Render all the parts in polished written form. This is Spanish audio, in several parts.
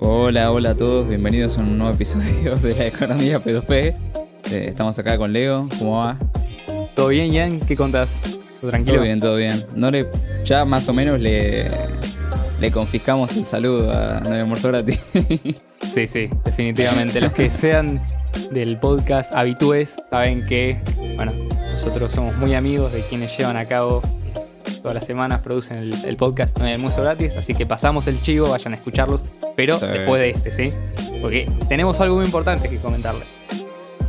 Hola, hola a todos, bienvenidos a un nuevo episodio de la economía P2P. Estamos acá con Leo, ¿cómo va? ¿Todo bien, Ian? ¿Qué contás? ¿Todo Todo tranquilo? bien, todo bien. Ya más o menos le confiscamos el saludo a No hay almuerzo gratis. Sí, sí, definitivamente. Los que sean del podcast habitués saben que, bueno, nosotros somos muy amigos de quienes llevan a cabo, todas las semanas producen el podcast No hay almuerzo gratis, así que pasamos el chivo, vayan a escucharlos, pero Sí, después de este, ¿sí? Porque tenemos algo muy importante que comentarles.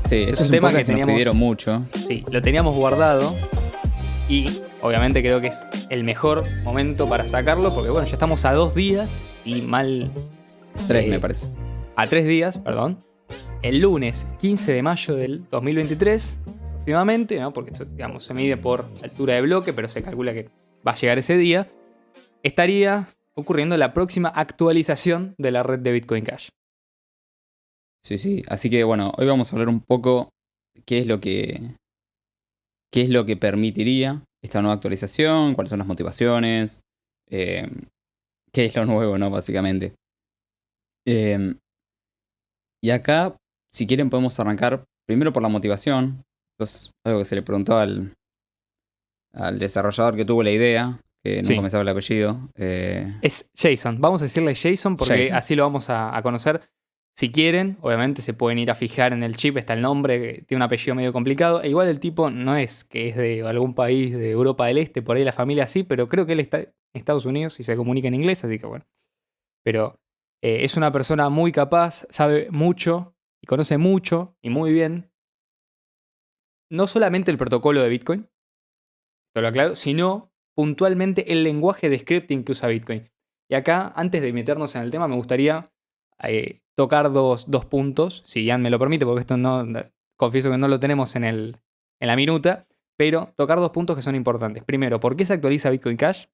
sí, Es esto es un un tema que podcast que nos teníamos, pidieron mucho. sí, lo teníamos guardado y obviamente creo que es el mejor momento para sacarlo porque, bueno, ya estamos a 2 días y mal... Tres, me eh, parece. a 3 días, perdón, el lunes 15 de mayo del 2023, aproximadamente, ¿no? Porque esto, digamos, se mide por altura de bloque, pero se calcula que va a llegar ese día, estaría ocurriendo la próxima actualización de la red de Bitcoin Cash. Sí, sí. Así que bueno, hoy vamos a hablar un poco qué es lo qué es lo que permitiría esta nueva actualización, cuáles son las motivaciones, eh, qué es lo nuevo, ¿no? Básicamente. Eh, Y acá, si quieren, podemos arrancar primero por la motivación. Esto es algo que se le preguntó al desarrollador que tuvo la idea, que nunca me Sí, sabe el apellido. es Jason. Vamos a decirle Jason porque Jason. así lo vamos a conocer. Si quieren, obviamente se pueden ir a fijar en el chip, está el nombre, que tiene un apellido medio complicado. E igual el tipo no es que es de algún país de Europa del Este, por ahí la familia sí, pero creo que él está en Estados Unidos y se comunica en inglés, así que bueno. Pero es una persona muy capaz, sabe mucho y conoce mucho y muy bien, no solamente el protocolo de Bitcoin, te lo aclaro, sino puntualmente el lenguaje de scripting que usa Bitcoin. Y acá, antes de meternos en el tema, me gustaría tocar dos puntos, si Ian me lo permite, porque esto no, confieso que no lo tenemos en la minuta, pero tocar dos puntos que son importantes. Primero, ¿por qué se actualiza Bitcoin Cash?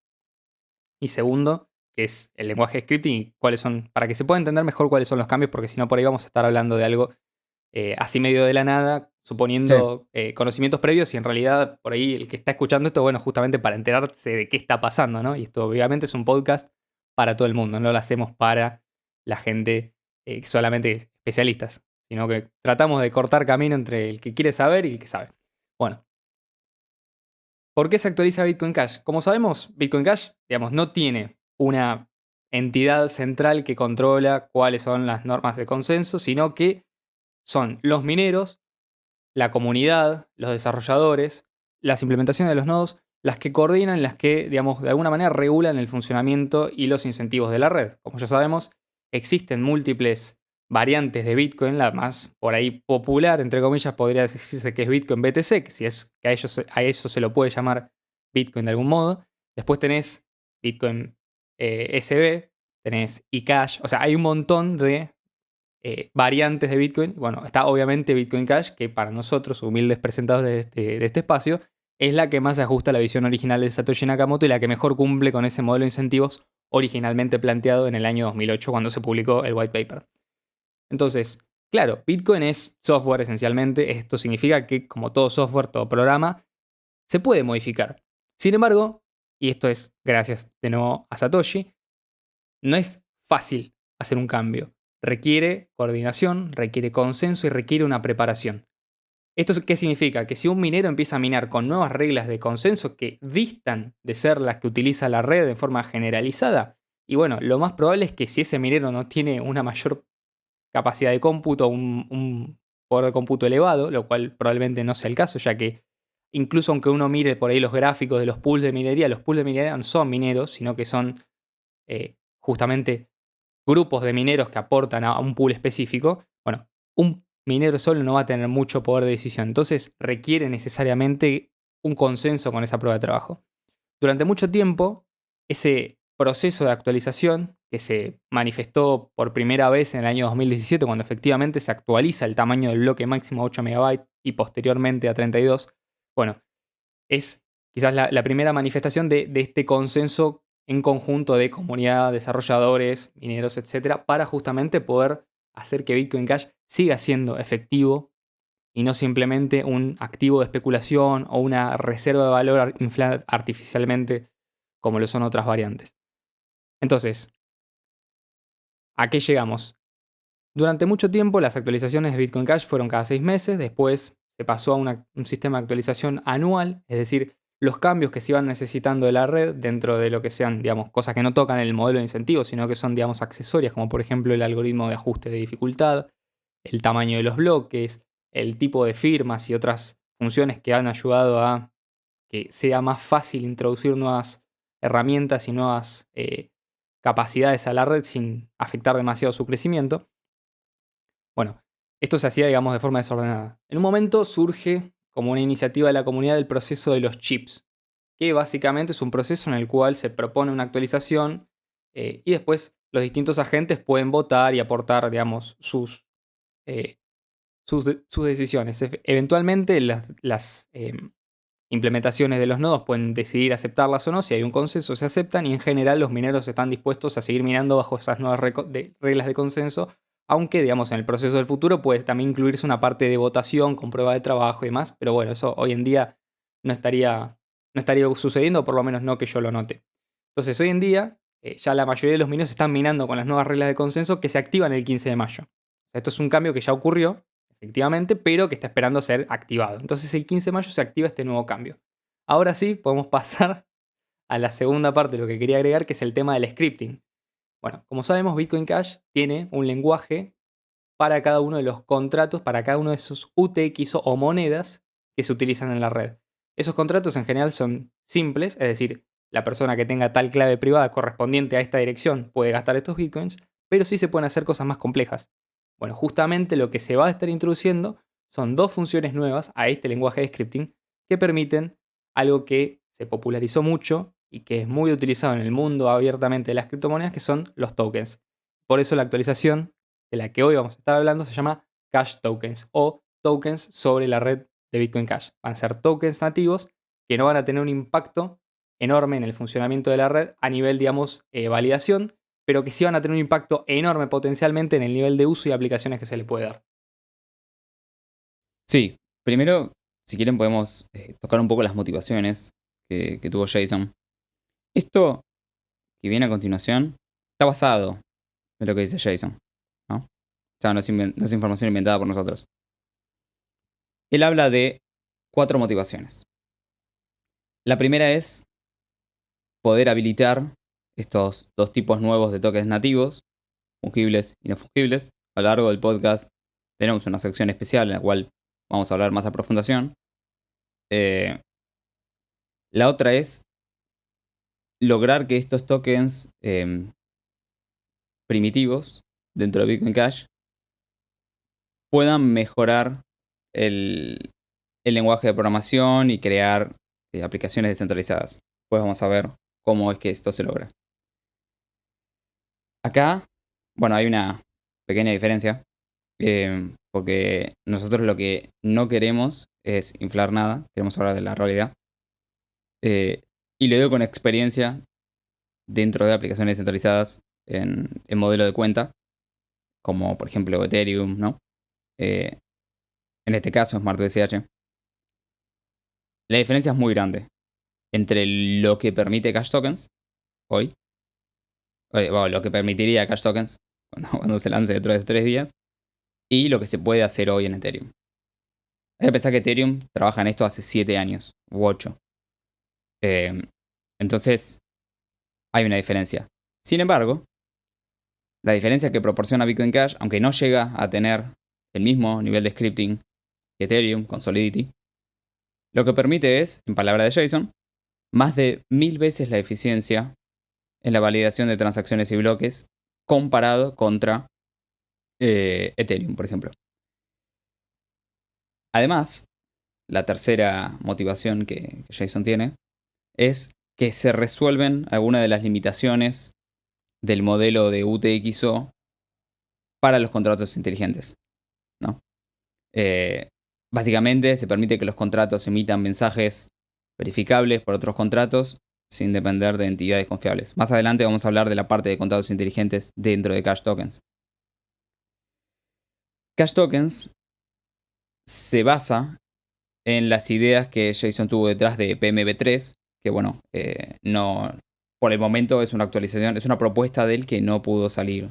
Y segundo, que es el lenguaje de scripting y cuáles son, para que se pueda entender mejor cuáles son los cambios, porque si no por ahí vamos a estar hablando de algo así medio de la nada, Sí, suponiendo conocimientos previos y en realidad por ahí el que está escuchando esto, bueno, justamente para enterarse de qué está pasando, ¿no? Y esto obviamente es un podcast para todo el mundo, no lo hacemos para la gente solamente especialistas, sino que tratamos de cortar camino entre el que quiere saber y el que sabe. Bueno, ¿por qué se actualiza Bitcoin Cash? Como sabemos, Bitcoin Cash, digamos, no tiene una entidad central que controla cuáles son las normas de consenso, sino que son los mineros, la comunidad, los desarrolladores, las implementaciones de los nodos, las que coordinan, las que, digamos, de alguna manera regulan el funcionamiento y los incentivos de la red. Como ya sabemos, existen múltiples variantes de Bitcoin, la más por ahí popular, entre comillas, podría decirse que es Bitcoin BTC, que si es que a eso se lo puede llamar Bitcoin de algún modo. Después tenés Bitcoin SB, tenés eCash, o sea, hay un montón de variantes de Bitcoin. Bueno, está obviamente Bitcoin Cash, que para nosotros, humildes presentados de este espacio, es la que más se ajusta a la visión original de Satoshi Nakamoto y la que mejor cumple con ese modelo de incentivos originalmente planteado en el año 2008 cuando se publicó el white paper. Entonces, claro, Bitcoin es software esencialmente. Esto significa que, como todo software, todo programa, se puede modificar. Sin embargo, y esto es gracias de nuevo a Satoshi, no es fácil hacer un cambio. Requiere coordinación, requiere consenso y requiere una preparación. ¿Esto qué significa? Que si un minero empieza a minar con nuevas reglas de consenso que distan de ser las que utiliza la red de forma generalizada, y bueno, lo más probable es que si ese minero no tiene una mayor capacidad de cómputo, un poder de cómputo elevado, lo cual probablemente no sea el caso, ya que incluso aunque uno mire por ahí los gráficos de los pools de minería no son mineros, sino que son justamente grupos de mineros que aportan a un pool específico, bueno, un minero solo no va a tener mucho poder de decisión. Entonces requiere necesariamente un consenso con esa prueba de trabajo. Durante mucho tiempo, ese proceso de actualización, que se manifestó por primera vez en el año 2017, cuando efectivamente se actualiza el tamaño del bloque máximo a 8 MB y posteriormente a 32, bueno, es quizás la primera manifestación de este consenso en conjunto de comunidad, desarrolladores, mineros, etcétera, para justamente poder hacer que Bitcoin Cash siga siendo efectivo y no simplemente un activo de especulación o una reserva de valor inflada artificialmente como lo son otras variantes. Entonces, ¿a qué llegamos? Durante mucho tiempo las actualizaciones de Bitcoin Cash fueron cada 6 meses, después se pasó a un sistema de actualización anual, es decir, los cambios que se iban necesitando de la red dentro de lo que sean, digamos, cosas que no tocan el modelo de incentivo, sino que son, digamos, accesorias, como por ejemplo el algoritmo de ajuste de dificultad, el tamaño de los bloques, el tipo de firmas y otras funciones que han ayudado a que sea más fácil introducir nuevas herramientas y nuevas capacidades a la red sin afectar demasiado su crecimiento. Bueno, esto se hacía, digamos, de forma desordenada. En un momento surge como una iniciativa de la comunidad el proceso de los chips, que básicamente es un proceso en el cual se propone una actualización y después los distintos agentes pueden votar y aportar, digamos, eh, sus decisiones. Eventualmente las implementaciones de los nodos pueden decidir aceptarlas o no. Si hay un consenso, se aceptan y en general los mineros están dispuestos a seguir minando bajo esas nuevas reglas de consenso, aunque, digamos, en el proceso del futuro puede también incluirse una parte de votación con prueba de trabajo y demás, pero bueno, eso hoy en día no estaría sucediendo, por lo menos no que yo lo note. Entonces, hoy en día, ya la mayoría de los mineros están minando con las nuevas reglas de consenso que se activan el 15 de mayo. O sea, esto es un cambio que ya ocurrió, efectivamente, pero que está esperando ser activado. Entonces, el 15 de mayo se activa este nuevo cambio. Ahora sí, podemos pasar a la segunda parte de lo que quería agregar, que es el tema del scripting. Bueno, como sabemos, Bitcoin Cash tiene un lenguaje para cada uno de los contratos, para cada uno de esos UTXO o monedas que se utilizan en la red. Esos contratos en general son simples, es decir, la persona que tenga tal clave privada correspondiente a esta dirección puede gastar estos Bitcoins, pero sí se pueden hacer cosas más complejas. Bueno, justamente lo que se va a estar introduciendo son dos funciones nuevas a este lenguaje de scripting que permiten algo que se popularizó mucho y que es muy utilizado en el mundo abiertamente de las criptomonedas, que son los tokens. Por eso la actualización de la que hoy vamos a estar hablando se llama Cash Tokens o tokens sobre la red de Bitcoin Cash. Van a ser tokens nativos que no van a tener un impacto enorme en el funcionamiento de la red a nivel, digamos, validación, pero que sí van a tener un impacto enorme potencialmente en el nivel de uso y aplicaciones que se le puede dar. Sí, primero, si quieren podemos tocar un poco las motivaciones que tuvo Jason. Esto que viene a continuación está basado en lo que dice Jason, ¿no? O sea, no es información inventada por nosotros. Él habla de 4 motivaciones. La primera es poder habilitar estos dos tipos nuevos de tokens nativos, fungibles y no fungibles. A lo largo del podcast tenemos una sección especial en la cual vamos a hablar más a profundación. La otra es lograr que estos tokens primitivos dentro de Bitcoin Cash puedan mejorar el lenguaje de programación y crear aplicaciones descentralizadas. Pues vamos a ver cómo es que esto se logra. Acá, bueno, hay una pequeña diferencia, porque nosotros lo que no queremos es inflar nada, queremos hablar de la realidad. Y lo digo con experiencia dentro de aplicaciones descentralizadas en modelo de cuenta, como por ejemplo Ethereum, ¿no? En este caso SmartBCH. La diferencia es muy grande entre lo que permite Cash Tokens hoy, bueno, lo que permitiría Cash Tokens cuando se lance dentro de 3 días, y lo que se puede hacer hoy en Ethereum. Hay que pensar que Ethereum trabaja en esto hace 7 años, u 8. Entonces, hay una diferencia. Sin embargo, la diferencia que proporciona Bitcoin Cash, aunque no llega a tener el mismo nivel de scripting que Ethereum con Solidity, lo que permite es, en palabras de Jason, más de 1000 veces la eficiencia en la validación de transacciones y bloques comparado contra Ethereum, por ejemplo. Además, la tercera motivación que Jason tiene es que se resuelven algunas de las limitaciones del modelo de UTXO para los contratos inteligentes, ¿no? Básicamente se permite que los contratos emitan mensajes verificables por otros contratos sin depender de entidades confiables. Más adelante vamos a hablar de la parte de contratos inteligentes dentro de Cash Tokens. Cash Tokens se basa en las ideas que Jason tuvo detrás de PMB3, que bueno, no, por el momento es una actualización, es una propuesta de él que no pudo salir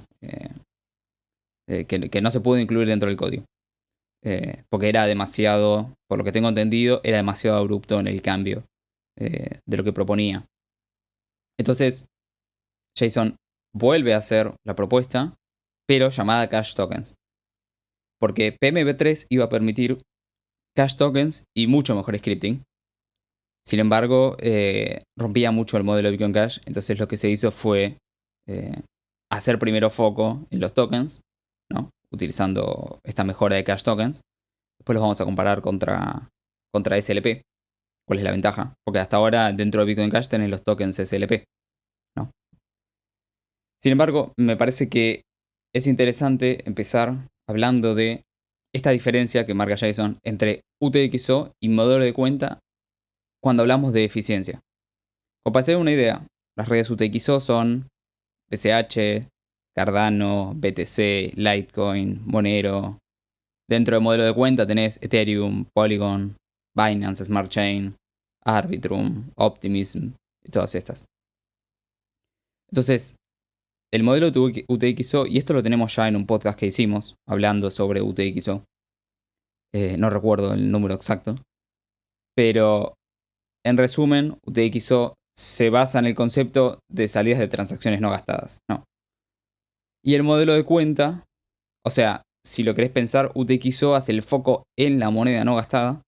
que no se pudo incluir dentro del código. Porque era demasiado, por lo que tengo entendido, era demasiado abrupto en el cambio de lo que proponía. Entonces, JSON vuelve a hacer la propuesta, pero llamada cache tokens. Porque PMP3 iba a permitir cache tokens y mucho mejor scripting. Sin embargo, rompía mucho el modelo de Bitcoin Cash. Entonces lo que se hizo fue hacer primero foco en los tokens, ¿no? Utilizando esta mejora de cache tokens. Después los vamos a comparar contra SLP. ¿Cuál es la ventaja? Porque hasta ahora dentro de Bitcoin Cash tenés los tokens SLP, ¿no? Sin embargo, me parece que es interesante empezar hablando de esta diferencia que marca JSON entre UTXO y modelo de cuenta cuando hablamos de eficiencia. Como para hacer una idea, las redes UTXO son BCH, Cardano, BTC, Litecoin, Monero. Dentro del modelo de cuenta tenés Ethereum, Polygon, Binance Smart Chain, Arbitrum, Optimism y todas estas. Entonces, el modelo de UTXO, y esto lo tenemos ya en un podcast que hicimos hablando sobre UTXO. No recuerdo el número exacto. Pero, en resumen, UTXO se basa en el concepto de salidas de transacciones no gastadas. No. Y el modelo de cuenta, o sea, si lo querés pensar, UTXO hace el foco en la moneda no gastada.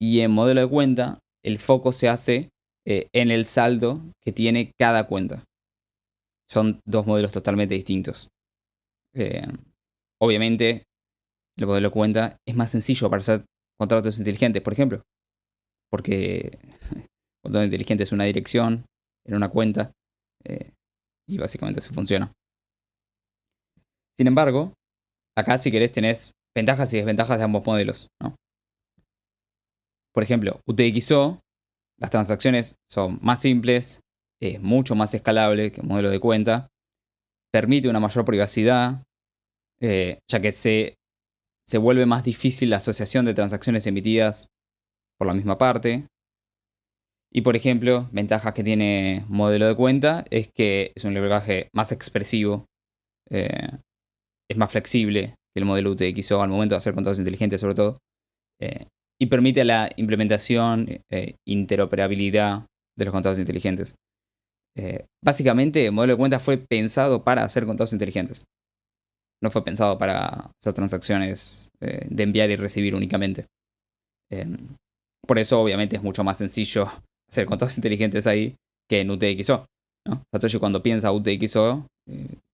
Y en modelo de cuenta, el foco se hace en el saldo que tiene cada cuenta. Son dos modelos totalmente distintos. Obviamente, el modelo de cuenta es más sencillo para hacer contratos inteligentes, por ejemplo. Porque contrato inteligente es una dirección en una cuenta y básicamente así funciona. Sin embargo, acá si querés tenés ventajas y desventajas de ambos modelos, ¿no? Por ejemplo, UTXO, las transacciones son más simples, es mucho más escalable que el modelo de cuenta, permite una mayor privacidad, ya que se vuelve más difícil la asociación de transacciones emitidas por la misma parte. Y por ejemplo, ventajas que tiene modelo de cuenta es que es un lenguaje más expresivo, es más flexible que el modelo UTXO al momento de hacer contratos inteligentes sobre todo, y permite la implementación e interoperabilidad de los contratos inteligentes. Básicamente, el modelo de cuenta fue pensado para hacer contratos inteligentes. No fue pensado para hacer transacciones de enviar y recibir únicamente. Por eso, obviamente, es mucho más sencillo hacer contratos inteligentes ahí que en UTXO, ¿no? Satoshi cuando piensa UTXO,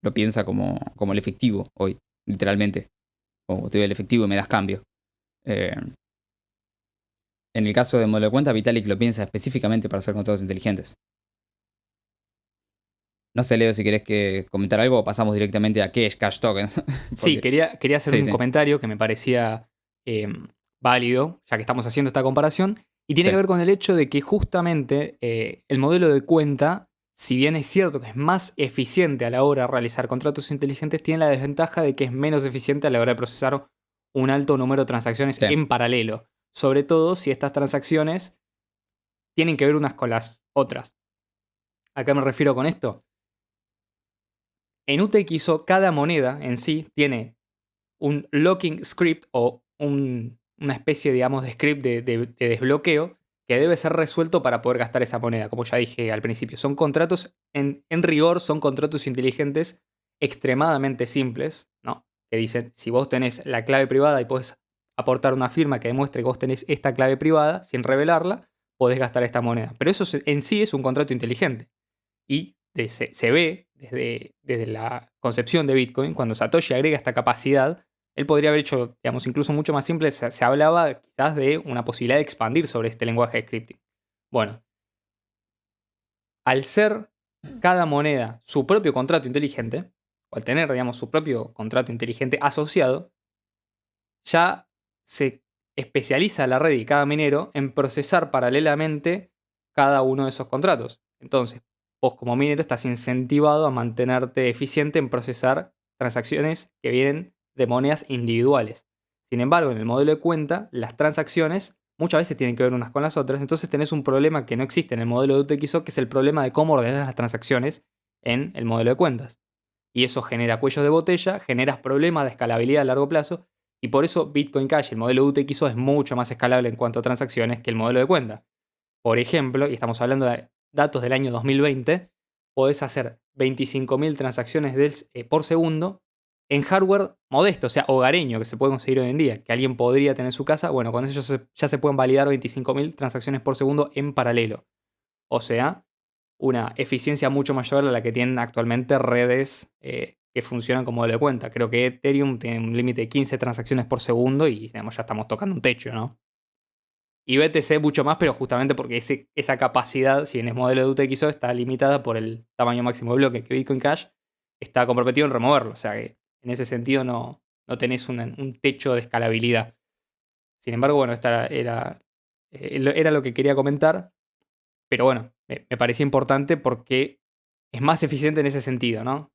lo piensa como el efectivo hoy, literalmente. Como te doy el efectivo y me das cambio. En el caso de modelo de cuenta, Vitalik lo piensa específicamente para hacer contratos inteligentes. No sé, Leo, si querés que comentar algo o pasamos directamente a qué es cache tokens. Porque... Sí, quería hacer un comentario que me parecía válido, ya que estamos haciendo esta comparación, y tiene que ver con el hecho de que justamente el modelo de cuenta, si bien es cierto que es más eficiente a la hora de realizar contratos inteligentes, tiene la desventaja de que es menos eficiente a la hora de procesar un alto número de transacciones en paralelo. Sobre todo si estas transacciones tienen que ver unas con las otras. ¿A qué me refiero con esto? En UTXO, cada moneda en sí tiene un locking script o una especie, digamos, de script de desbloqueo que debe ser resuelto para poder gastar esa moneda, como ya dije al principio. Son contratos, en rigor, son contratos inteligentes extremadamente simples, ¿no? Que dicen, si vos tenés la clave privada y podés aportar una firma que demuestre que vos tenés esta clave privada, sin revelarla, podés gastar esta moneda. Pero eso en sí es un contrato inteligente. Y se ve desde la concepción de Bitcoin, cuando Satoshi agrega esta capacidad, él podría haber hecho, digamos, incluso mucho más simple. Se hablaba quizás de una posibilidad de expandir sobre este lenguaje de scripting. Bueno, al ser cada moneda su propio contrato inteligente, o al tener, digamos, su propio contrato inteligente asociado, ya se especializa la red y cada minero en procesar paralelamente cada uno de esos contratos. Entonces, vos como minero estás incentivado a mantenerte eficiente en procesar transacciones que vienen de monedas individuales. Sin embargo, en el modelo de cuenta, las transacciones muchas veces tienen que ver unas con las otras, entonces tenés un problema que no existe en el modelo de UTXO, que es el problema de cómo ordenar las transacciones en el modelo de cuentas. y eso genera cuellos de botella, generas problemas de escalabilidad a largo plazo, y por eso Bitcoin Cash, el modelo UTXO, es mucho más escalable en cuanto a transacciones que el modelo de cuenta. Por ejemplo, y estamos hablando de datos del año 2020, podés hacer 25.000 transacciones por segundo en hardware modesto, o sea, hogareño, que se puede conseguir hoy en día, que alguien podría tener en su casa. Bueno, con eso ya se pueden validar 25.000 transacciones por segundo en paralelo. O sea, una eficiencia mucho mayor a la que tienen actualmente redes que funcionan como modelo de cuenta. Creo que Ethereum tiene un límite de 15 transacciones por segundo y digamos, ya estamos tocando un techo, ¿no? Y BTC mucho más, pero justamente porque esa capacidad, si bien es modelo de UTXO, está limitada por el tamaño máximo de bloque, que Bitcoin Cash está comprometido en removerlo. O sea que en ese sentido no tenés un techo de escalabilidad. Sin embargo, bueno, esta era lo que quería comentar. Pero bueno, me parecía importante porque es más eficiente en ese sentido, ¿no?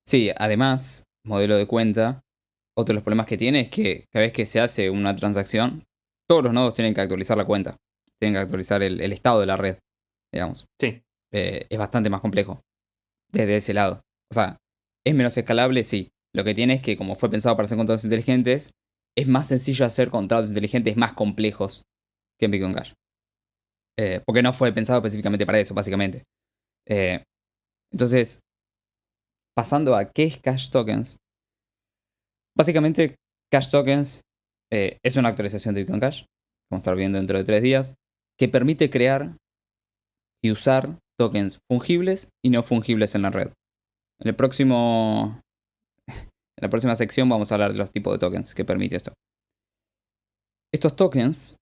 Sí, además, modelo de cuenta, otro de los problemas que tiene es que cada vez que se hace una transacción, todos los nodos tienen que actualizar la cuenta. Tienen que actualizar el estado de la red, digamos. Sí, Es bastante más complejo desde ese lado. O sea, es menos escalable, sí. Lo que tiene es que como fue pensado para hacer contratos inteligentes, es más sencillo hacer contratos inteligentes más complejos que en Bitcoin Cash. Porque no fue pensado específicamente para eso, básicamente. Eh, entonces, pasando a qué es Cash Tokens. Básicamente, Cash Tokens es una actualización de Bitcoin Cash, vamos a estar viendo dentro de 3 días, que permite crear y usar tokens fungibles y no fungibles en la red. En la próxima sección vamos a hablar de los tipos de tokens que permite esto. Estos tokens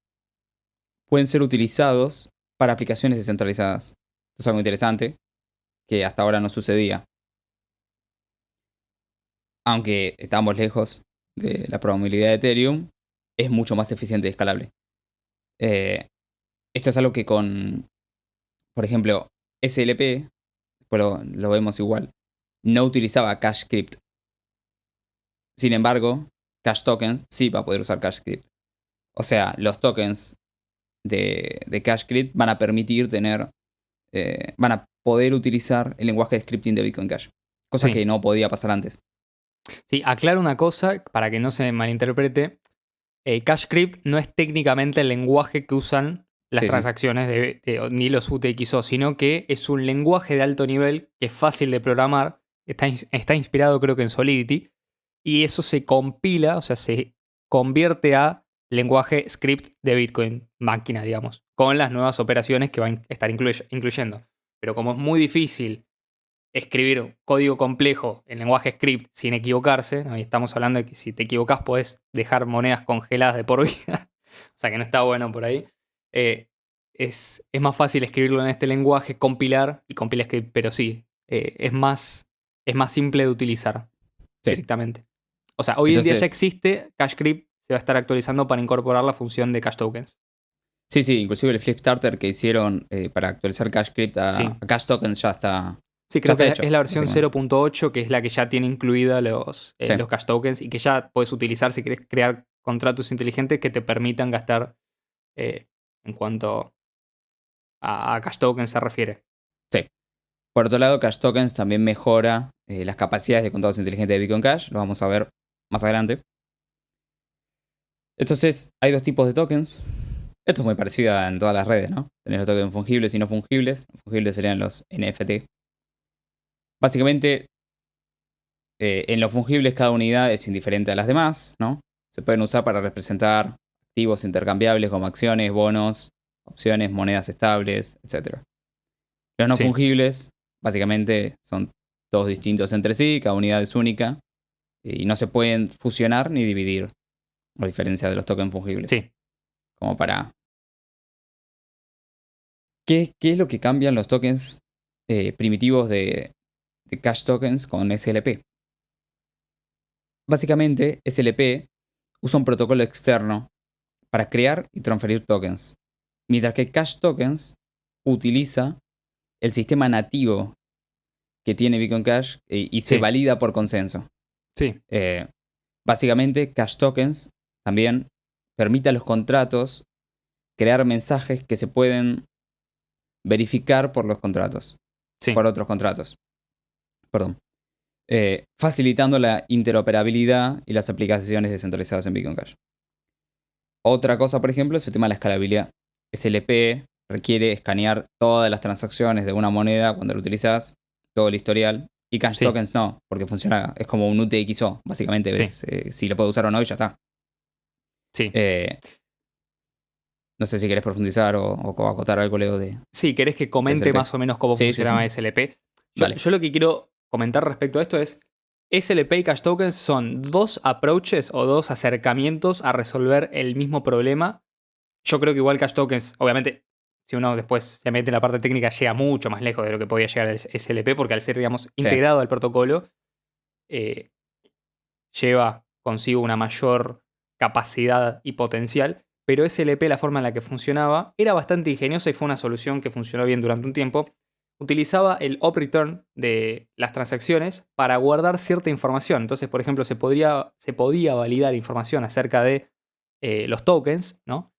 pueden ser utilizados para aplicaciones descentralizadas. Esto es algo interesante que hasta ahora no sucedía. Aunque estamos lejos de la probabilidad de Ethereum, es mucho más eficiente y escalable. Esto es algo que con, por ejemplo, SLP, después lo vemos igual, no utilizaba CashCrypt. Sin embargo, Cash Tokens sí va a poder usar CashCrypt. O sea, los tokens de CashCrypt van a permitir van a poder utilizar el lenguaje de scripting de Bitcoin Cash. Cosa sí. que no podía pasar antes. Sí, aclaro una cosa para que no se malinterprete. CashCrypt no es técnicamente el lenguaje que usan las Sí, sí. transacciones ni los UTXO, sino que es un lenguaje de alto nivel que es fácil de programar. Está inspirado, creo que, en Solidity. Y eso se compila, o sea, se convierte a lenguaje script de Bitcoin, máquina, digamos, con las nuevas operaciones que van a estar incluyendo. Pero como es muy difícil escribir código complejo en lenguaje script sin equivocarse, ¿no? Y estamos hablando de que si te equivocas podés dejar monedas congeladas de por vida, o sea que no está bueno por ahí. Eh, es más fácil escribirlo en este lenguaje, compilar y compila script, pero sí, es más simple de utilizar Sí. directamente. O sea, hoy en día ya Entonces, existe CashCrypt, se va a estar actualizando para incorporar la función de Cash Tokens. sí, inclusive el Flip Starter que hicieron para actualizar CashCrypt Sí. a Cash Tokens Sí, ya creo está que hecho, es la versión básicamente. 0.8, que es la que ya tiene incluida Sí, los cash tokens y que ya puedes utilizar si querés crear contratos inteligentes que te permitan gastar eh, en cuanto a cash tokens se refiere. sí. Por otro lado, Cash Tokens también mejora las capacidades de contratos inteligentes de Bitcoin Cash. Lo vamos a ver más adelante. Entonces, hay dos tipos de tokens. Esto es muy parecido en todas las redes, ¿no? Tenés los tokens fungibles y no fungibles. Los fungibles serían los NFT. Básicamente, en los fungibles cada unidad es indiferente a las demás, ¿no? Se pueden usar para representar activos intercambiables como acciones, bonos, opciones, monedas estables, etc. Los no Sí, fungibles, básicamente, son todos distintos entre sí, cada unidad es única y no se pueden fusionar ni dividir, a diferencia de los tokens fungibles. sí, Como para... ¿Qué es lo que cambian los tokens primitivos de Cash Tokens con SLP? Básicamente, SLP usa un protocolo externo para crear y transferir tokens, mientras que Cash Tokens utiliza el sistema nativo que tiene Bitcoin Cash y se sí, valida por consenso. sí, Eh, Básicamente, Cash Tokens también permite a los contratos crear mensajes que se pueden verificar por los contratos, sí, por otros contratos. Perdón. facilitando la interoperabilidad y las aplicaciones descentralizadas en Bitcoin Cash. Otra cosa, por ejemplo, es el tema de la escalabilidad. SLP requiere escanear todas las transacciones de una moneda cuando lo utilizas, todo el historial. Y Cash Sí, Tokens no, porque funciona, es como un UTXO. Básicamente sí, ves si lo puedo usar o no y ya está. sí. Eh, no sé si querés profundizar o acotar algo, Leo, de Sí, ¿querés que comente SLP. más o menos cómo Sí, sí, funcionaba sí. SLP? Dale. Yo lo que quiero comentar respecto a esto es, SLP y Cash Tokens son dos approaches o dos acercamientos a resolver el mismo problema. Yo creo que igual Cash Tokens, obviamente, si uno después se mete en la parte técnica, llega mucho más lejos de lo que podía llegar el SLP, porque al ser, digamos, Sí. integrado al protocolo, eh, lleva consigo una mayor capacidad y potencial, pero SLP, la forma en la que funcionaba, era bastante ingeniosa y fue una solución que funcionó bien durante un tiempo. Utilizaba el op return de las transacciones para guardar cierta información. Entonces, por ejemplo, se podía validar información acerca de los tokens, ¿no?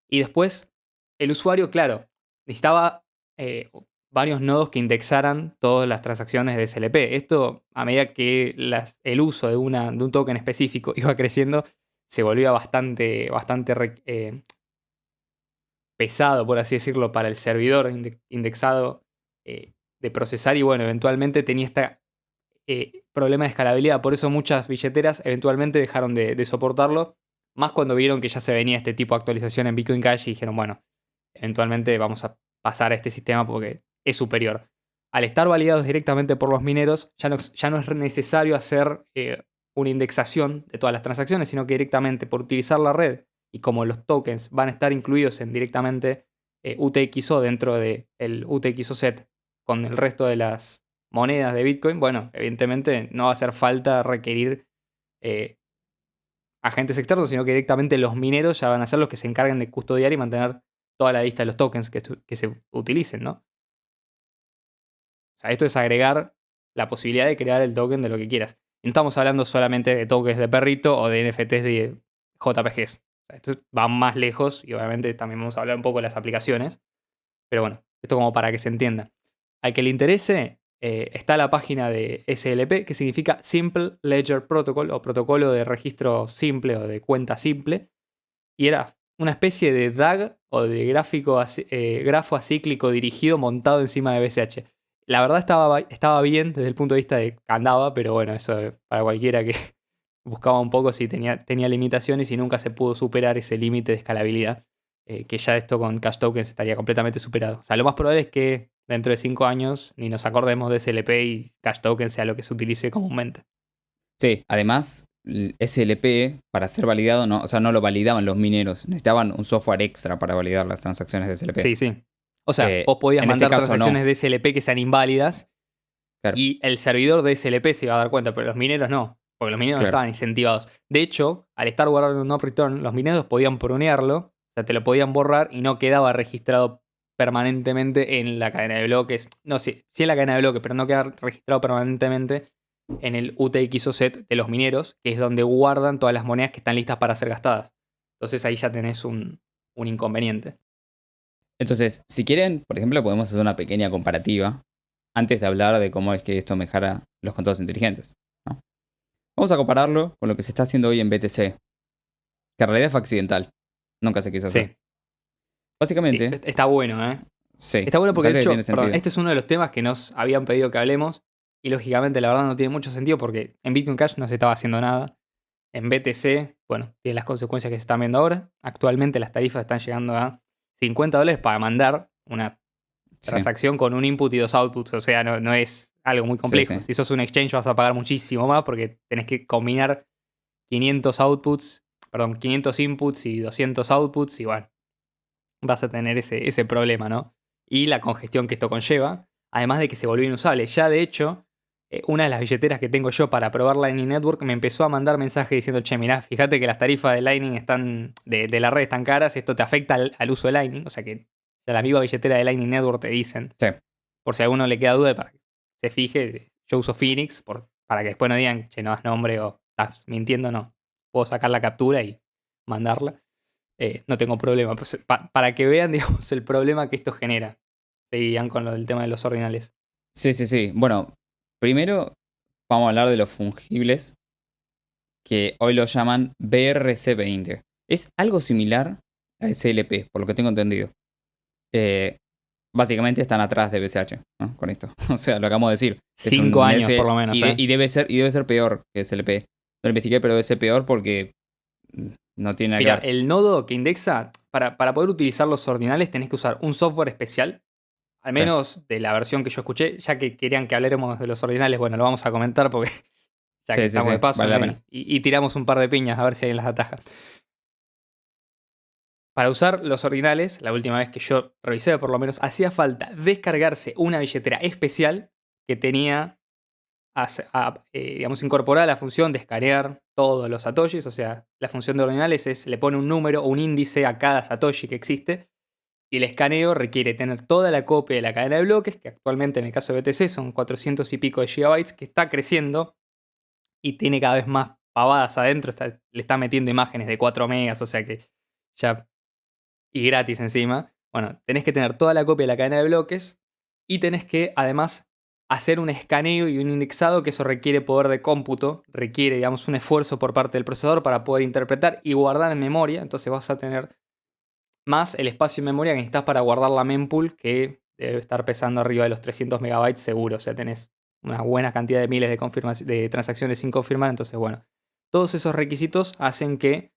Y después, el usuario, claro, necesitaba varios nodos que indexaran todas las transacciones de SLP. Esto, a medida que el uso de un token específico iba creciendo, se volvía bastante pesado, por así decirlo, para el servidor indexado de procesar. Y bueno, eventualmente tenía este problema de escalabilidad. Por eso muchas billeteras eventualmente dejaron de soportarlo. Más cuando vieron que ya se venía este tipo de actualización en Bitcoin Cash y dijeron, bueno, eventualmente vamos a pasar a este sistema porque es superior. Al estar validados directamente por los mineros, ya no es necesario hacer una indexación de todas las transacciones, sino que directamente por utilizar la red y como los tokens van a estar incluidos en directamente UTXO dentro del UTXO set con el resto de las monedas de Bitcoin, bueno, evidentemente no va a hacer falta requerir eh, agentes externos, sino que directamente los mineros ya van a ser los que se encarguen de custodiar y mantener toda la lista de los tokens que se utilicen, ¿no? O sea, esto es agregar la posibilidad de crear el token de lo que quieras. Y no estamos hablando solamente de tokens de perrito o de NFTs de JPGs. O sea, esto va más lejos y obviamente también vamos a hablar un poco de las aplicaciones. Pero bueno, esto como para que se entienda. Al que le interese, está la página de SLP, que significa Simple Ledger Protocol, o protocolo de registro simple o de cuenta simple. Y era una especie de DAG o de grafo acíclico dirigido montado encima de BCH. La verdad estaba bien desde el punto de vista de que andaba, pero bueno, eso para cualquiera que buscaba un poco si tenía limitaciones y nunca se pudo superar ese límite de escalabilidad, que ya esto con Cash Tokens estaría completamente superado. O sea, lo más probable es que dentro de 5 años ni nos acordemos de SLP y Cash Token sea lo que se utilice comúnmente. Sí, además, el SLP, para ser validado, no, o sea, no lo validaban los mineros. Necesitaban un software extra para validar las transacciones de SLP. Sí, sí. O sea, vos podías En este mandar caso, no. transacciones de SLP que sean inválidas Claro, y el servidor de SLP se iba a dar cuenta, pero los mineros no, porque los mineros no claro. estaban incentivados. De hecho, al estar guardando un no return, los mineros podían prunearlo, o sea, te lo podían borrar y no quedaba registrado permanentemente en la cadena de bloques. No, sí en la cadena de bloques, pero no queda registrado permanentemente en el UTXO set de los mineros, que es donde guardan todas las monedas que están listas para ser gastadas. Entonces ahí ya tenés un inconveniente. Entonces, si quieren, por ejemplo, podemos hacer una pequeña comparativa antes de hablar de cómo es que esto mejora los contratos inteligentes, ¿no? Vamos a compararlo con lo que se está haciendo hoy en BTC, que en realidad fue accidental. Nunca se quiso hacer. Sí, Básicamente, está bueno, ¿eh? sí, Está bueno me porque de parece que tiene hecho, perdón, sentido. este es uno de los temas que nos habían pedido que hablemos y lógicamente la verdad no tiene mucho sentido porque en Bitcoin Cash no se estaba haciendo nada. En BTC, bueno, tiene las consecuencias que se están viendo ahora. Actualmente las tarifas están llegando a $50 para mandar una Sí, transacción con un input y dos outputs. O sea, no es algo muy sí, complejo. sí. Si sos un exchange vas a pagar muchísimo más porque tenés que combinar 500 outputs, perdón, 500 inputs y 200 outputs y bueno, vas a tener ese problema, ¿no? Y la congestión que esto conlleva, además de que se volvió inusable. Ya de hecho, una de las billeteras que tengo yo para probar Lightning Network me empezó a mandar mensajes diciendo, che, mirá, fíjate que las tarifas de Lightning de la red están caras, esto te afecta al uso de Lightning, o sea que ya la misma billetera de Lightning Network te dicen, Sí. por si a alguno le queda duda, para que se fije, yo uso Phoenix, para que después no digan, che, no das nombre o estás mintiendo, no. Puedo sacar la captura y mandarla. No tengo problema. Pues, para que vean, digamos, el problema que esto genera. Seguían con lo del tema de los ordinales. Sí, sí, sí. Bueno, primero, vamos a hablar de los fungibles, que hoy lo llaman BRC20. Es algo similar a SLP, por lo que tengo entendido. Básicamente están atrás de BCH, ¿no? Con esto. O sea, lo acabamos de decir. Es 5 un años por lo menos. y debe ser peor que SLP. No lo investigué, pero debe ser peor porque no tiene nada Mira, que ver. el nodo que indexa, para poder utilizar los ordinales tenés que usar un software especial, al Sí, menos de la versión que yo escuché, ya que querían que habláramos de los ordinales, bueno, lo vamos a comentar porque ya que sí, sí, estamos sí, de paso, vale la ¿no? pena. Y tiramos un par de piñas a ver si alguien las ataja. Para usar los ordinales, la última vez que yo revisé por lo menos, hacía falta descargarse una billetera especial que tenía, digamos, incorporada la función de escanear todos los satoshis. O sea, la función de ordinales es, le pone un número o un índice a cada satoshi que existe. Y el escaneo requiere tener toda la copia de la cadena de bloques, que actualmente en el caso de BTC son 400 y pico de gigabytes, que está creciendo y tiene cada vez más pavadas adentro. Le está metiendo imágenes de 4 megas, o sea que ya y gratis encima. Bueno, tenés que tener toda la copia de la cadena de bloques y tenés que además hacer un escaneo y un indexado, que eso requiere poder de cómputo, requiere, digamos, un esfuerzo por parte del procesador para poder interpretar y guardar en memoria. Entonces vas a tener más el espacio en memoria que necesitas para guardar la mempool, que debe estar pesando arriba de los 300 megabytes seguro. O sea, tenés una buena cantidad de miles de transacciones sin confirmar. Entonces, bueno, todos esos requisitos hacen que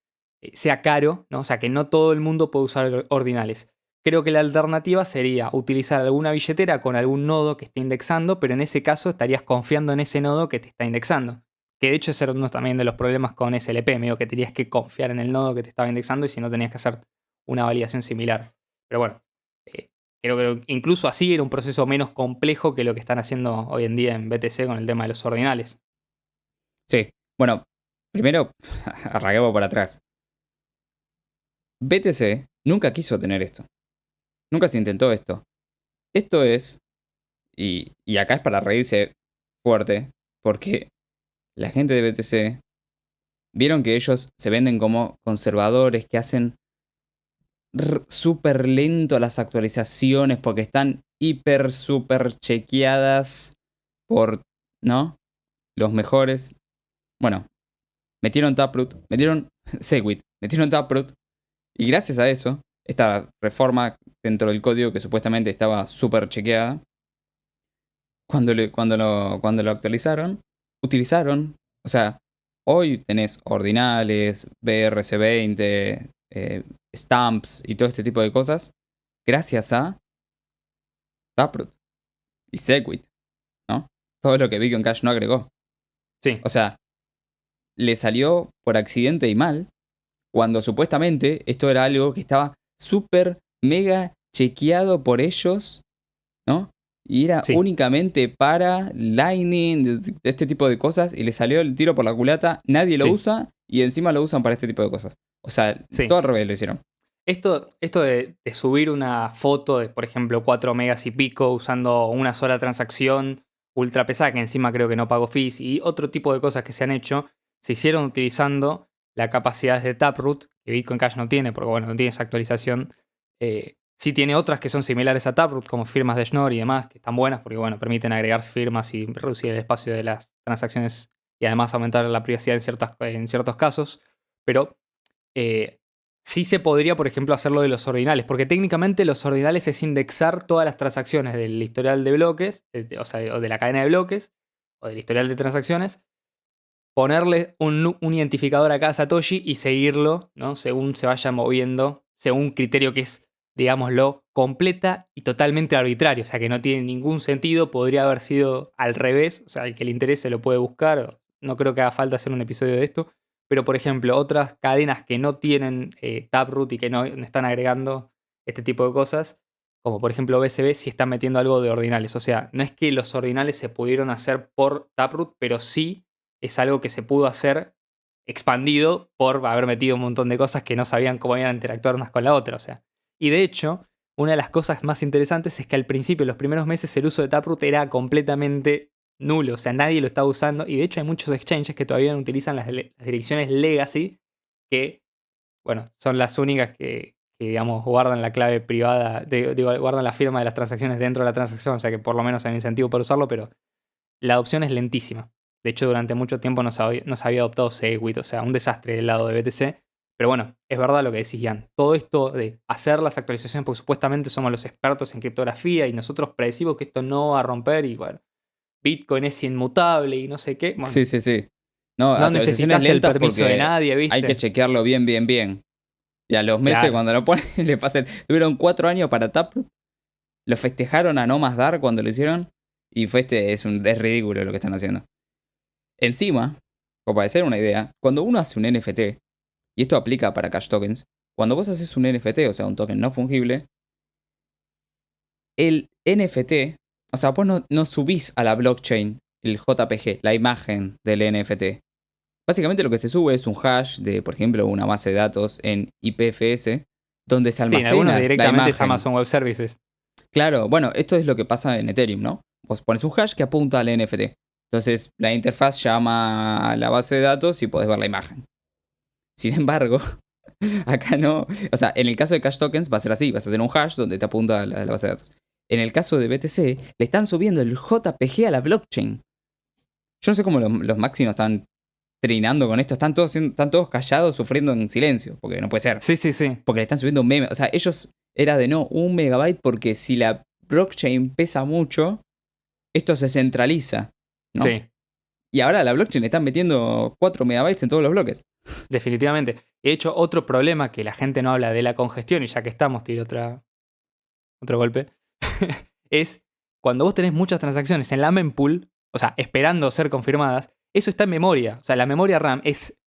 sea caro, ¿no? O sea, que no todo el mundo puede usar ordinales. Creo que la alternativa sería utilizar alguna billetera con algún nodo que esté indexando, pero en ese caso estarías confiando en ese nodo que te está indexando. Que de hecho ese era uno también de los problemas con SLP, medio que tenías que confiar en el nodo que te estaba indexando y si no tenías que hacer una validación similar. Pero bueno, eh, creo que incluso así era un proceso menos complejo que lo que están haciendo hoy en día en BTC con el tema de los ordinales. Sí. Bueno, primero, arranquemos por atrás. BTC nunca quiso tener esto. Nunca se intentó esto. Esto es, y acá es para reírse fuerte, porque la gente de BTC vieron que ellos se venden como conservadores, que hacen súper lento las actualizaciones porque están hiper, súper chequeadas por, ¿no? Los mejores. Bueno, metieron Taproot, metieron Segwit, metieron Taproot, y gracias a eso, esta reforma dentro del código que supuestamente estaba súper chequeada, cuando lo actualizaron, utilizaron, o sea, hoy tenés ordinales, BRC20, stamps y todo este tipo de cosas, gracias a Taproot y Segwit, ¿no? Todo lo que Bitcoin Cash no agregó. Sí, O sea, le salió por accidente y mal, cuando supuestamente esto era algo que estaba súper mega chequeado por ellos, ¿no? Y era sí. únicamente para Lightning, de este tipo de cosas, y le salió el tiro por la culata, nadie lo Sí, usa, y encima lo usan para este tipo de cosas. O sea, sí. todo al revés lo hicieron. Esto de subir una foto de, por ejemplo, 4 megas y pico usando una sola transacción ultra pesada, que encima creo que no pagó fees, y otro tipo de cosas que se han hecho, se hicieron utilizando la capacidad de Taproot, que Bitcoin Cash no tiene, porque bueno, no tiene esa actualización. Sí tiene otras que son similares a Taproot, como firmas de Schnorr y demás, que están buenas, porque bueno, permiten agregar firmas y reducir el espacio de las transacciones y además aumentar la privacidad en ciertos casos. Pero sí se podría, por ejemplo, hacerlo de los ordinales, porque técnicamente los ordinales es indexar todas las transacciones del historial de bloques, o sea, o de la cadena de bloques, o del historial de transacciones, ponerle un identificador a cada Satoshi y seguirlo, ¿no? Según se vaya moviendo, según un criterio que es, digámoslo, completa y totalmente arbitrario, o sea, que no tiene ningún sentido, podría haber sido al revés, o sea, el que le interese lo puede buscar, no creo que haga falta hacer un episodio de esto, pero por ejemplo, otras cadenas que no tienen Taproot y que no están agregando este tipo de cosas, como por ejemplo BSB, sí están metiendo algo de ordinales, o sea, no es que los ordinales se pudieron hacer por Taproot, pero sí es algo que se pudo hacer expandido por haber metido un montón de cosas que no sabían cómo iban a interactuar unas con la otra. O sea. Y de hecho, una de las cosas más interesantes es que al principio, los primeros meses, el uso de Taproot era completamente nulo. O sea, nadie lo estaba usando. Y de hecho hay muchos exchanges que todavía no utilizan las direcciones legacy, que, bueno, son las únicas que, digamos, guardan la clave privada, digo, guardan la firma de las transacciones dentro de la transacción. O sea que por lo menos hay un incentivo para usarlo, pero la adopción es lentísima. De hecho, durante mucho tiempo no se había adoptado Segwit, o sea, un desastre del lado de BTC. Pero bueno, es verdad lo que decís, Ian. Todo esto de hacer las actualizaciones, porque supuestamente somos los expertos en criptografía y nosotros predecimos que esto no va a romper y bueno, Bitcoin es inmutable y no sé qué. Bueno, Sí, sí, sí. No, no actualizaciones necesitas el lentas permiso de porque nadie, ¿viste? hay que chequearlo bien, bien, bien. Y a los meses Claro. cuando lo ponen le pasan. Tuvieron 4 años para Taproot. Lo festejaron a no más dar cuando lo hicieron. Y fue es ridículo lo que están haciendo. Encima, como para hacer una idea, cuando uno hace un NFT, y esto aplica para cash tokens, cuando vos haces un NFT, o sea, un token no fungible, el NFT, o sea, vos no subís a la blockchain el JPG, la imagen del NFT. Básicamente lo que se sube es un hash de, por ejemplo, una base de datos en IPFS, donde se Sí, en algunos almacena la directamente es imagen. Amazon Web Services. Claro, bueno, esto es lo que pasa en Ethereum, ¿no? Vos pones un hash que apunta al NFT. Entonces la interfaz llama a la base de datos y podés ver la imagen. Sin embargo, acá no. O sea, en el caso de Cash Tokens va a ser así, vas a tener un hash donde te apunta a la base de datos. En el caso de BTC, le están subiendo el JPG a la blockchain. Yo no sé cómo los Maxi no están trinando con esto. Están todos callados, sufriendo en silencio, porque no puede ser. Sí, sí, sí. Porque le están subiendo un meme. O sea, ellos era de no, 1 megabyte, porque si la blockchain pesa mucho, esto se centraliza, ¿no? Sí, Y ahora a la blockchain le están metiendo 4 megabytes en todos los bloques. definitivamente. De hecho, otro problema que la gente no habla de la congestión, y ya que estamos, tiro otro golpe, es cuando vos tenés muchas transacciones en la mempool, o sea, esperando ser confirmadas, eso está en memoria. O sea, la memoria RAM es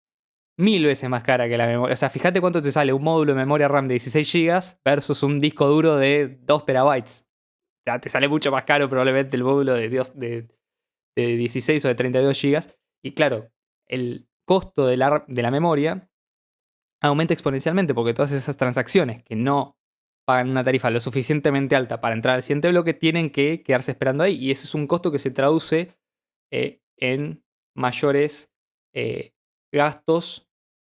1000 veces más cara que la memoria. O sea, fíjate cuánto te sale un módulo de memoria RAM de 16 GB versus un disco duro de 2 terabytes. O sea, te sale mucho más caro probablemente el módulo de 16 o de 32 GB. Y claro, el costo de la memoria aumenta exponencialmente porque todas esas transacciones que no pagan una tarifa lo suficientemente alta para entrar al siguiente bloque tienen que quedarse esperando ahí. Y ese es un costo que se traduce en mayores gastos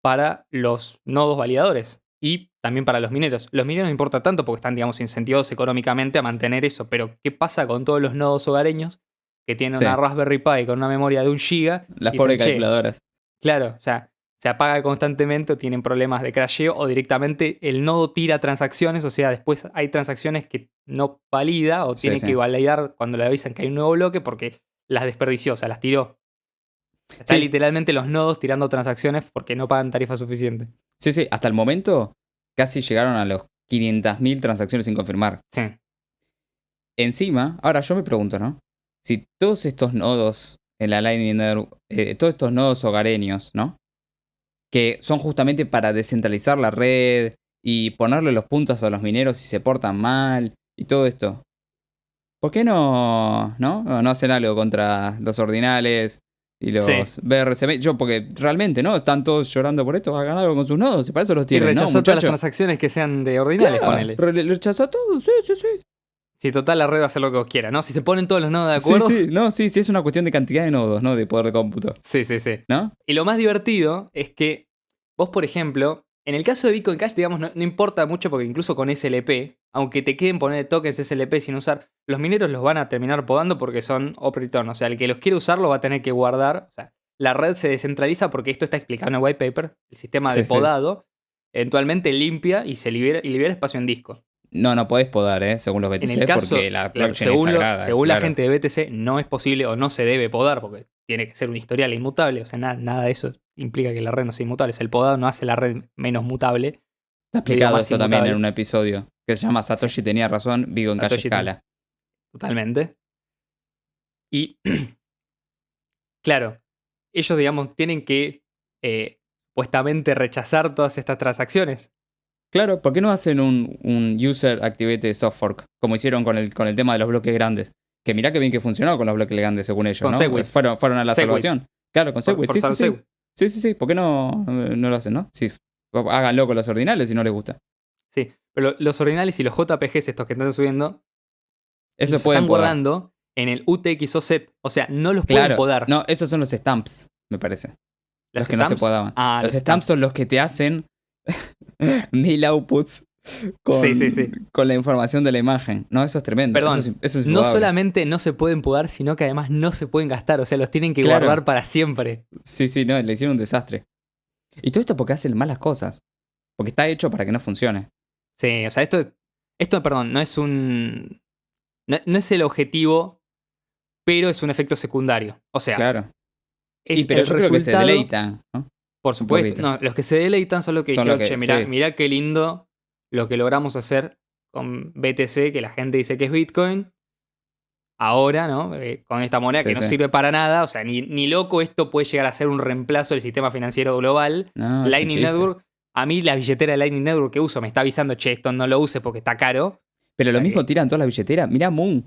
para los nodos validadores y también para los mineros. Los mineros no importa tanto porque están, digamos, incentivados económicamente a mantener eso, pero ¿qué pasa con todos los nodos hogareños que tienen Sí. una Raspberry Pi con una memoria de 1 GB? Las y pobres dicen, "Che, calculadoras. claro, o sea, se apaga constantemente o tienen problemas de crasheo o directamente el nodo tira transacciones, o sea, después hay transacciones que no valida o Sí, tiene sí. que validar cuando le avisan que hay un nuevo bloque porque las desperdició, o sea, las tiró. Está Sí. literalmente los nodos tirando transacciones porque no pagan tarifa suficiente. Sí, sí. Hasta el momento casi llegaron a los 500.000 transacciones sin confirmar. Sí, Encima, ahora yo me pregunto, ¿no? Si todos estos nodos en la Lightning Network, todos estos nodos hogareños, ¿no? Que son justamente para descentralizar la red y ponerle los puntos a los mineros si se portan mal y todo esto. ¿Por qué no hacen algo contra los ordinales y los Sí. BRC? Porque realmente, ¿no? Están todos llorando por esto, hagan algo con sus nodos, y para eso los Y tienen, ¿no, rechazó todas las muchachos? transacciones que sean de ordinales, ponele. Rechaza todo, sí, sí, sí. Si total la red va a hacer lo que vos quiera, ¿no? Si se ponen todos los nodos de Sí, acuerdo. sí, no, sí, sí, es una cuestión de cantidad de nodos, ¿no? De poder de cómputo, Sí, sí, sí. ¿no? Y lo más divertido es que vos, por ejemplo, en el caso de Bitcoin Cash, digamos, no importa mucho porque incluso con SLP, aunque te queden poner tokens SLP sin usar, los mineros los van a terminar podando porque son op-return. O sea, el que los quiere usar lo va a tener que guardar. O sea, la red se descentraliza porque esto está explicado en el white paper. El sistema de Sí, sí. podado eventualmente limpia y se libera espacio en disco. No podés podar, según los En BTC, el caso, porque la claro, blockchain es sagrada. según la claro. gente de BTC, no es posible o no se debe podar porque tiene que ser un historial inmutable. O sea, nada de eso implica que la red no sea inmutable. O sea, el podado no hace la red menos mutable. Está explicado más esto también inmutable. en un episodio que se llama Satoshi tenía razón, Bitcoin Cash Satoshi escala. Totalmente. Y, claro, ellos, digamos, tienen que supuestamente rechazar todas estas transacciones. Claro, ¿por qué no hacen un user activated soft fork? Como hicieron con el tema de los bloques grandes. Que mirá que bien que funcionó con los bloques grandes, según ellos, Con ¿no? Segwit. Fueron a la Segwit. salvación. Claro, con Segwit, sí, sí, Forzaron sí. Segwit. Sí, sí, sí. ¿Por qué no lo hacen, no? Sí, háganlo con los ordinales si no les gusta. Sí, pero los ordinales y los JPGs estos que están subiendo Eso los pueden están podar. guardando en el UTXO set. O sea, no los Claro. pueden podar. No, esos son los stamps, me parece. ¿Las Los que no se stamps? podaban. Ah, los stamps son los que te hacen 1000 outputs Sí. con la información de la imagen. No, eso es tremendo. Perdón, Eso es no indudable. solamente no se pueden pudar, sino que además no se pueden gastar. O sea, los tienen que Claro. guardar para siempre. Sí, no, le hicieron un desastre. Y todo esto porque hacen malas cosas. Porque está hecho para que no funcione. Sí, o sea, perdón, no es un. No es el objetivo, pero es un efecto secundario. O sea, Claro. es Pero el yo creo que se resultado. deleitan, ¿no? Por Un supuesto. poquito. No, los que se deleitan son los que Son los dijeron, che, que, mirá, sí. mirá qué lindo lo que logramos hacer con BTC, que la gente dice que es Bitcoin. Ahora, ¿no? Con esta moneda que no Sí. sirve para nada. O sea, ni loco esto puede llegar a ser un reemplazo del sistema financiero global. No, es un Lightning chiste. Network, a mí la billetera de Lightning Network que uso me está avisando, che, esto no lo uses porque está caro. Pero O lo sea mismo que, tiran todas las billeteras. Mirá Moon.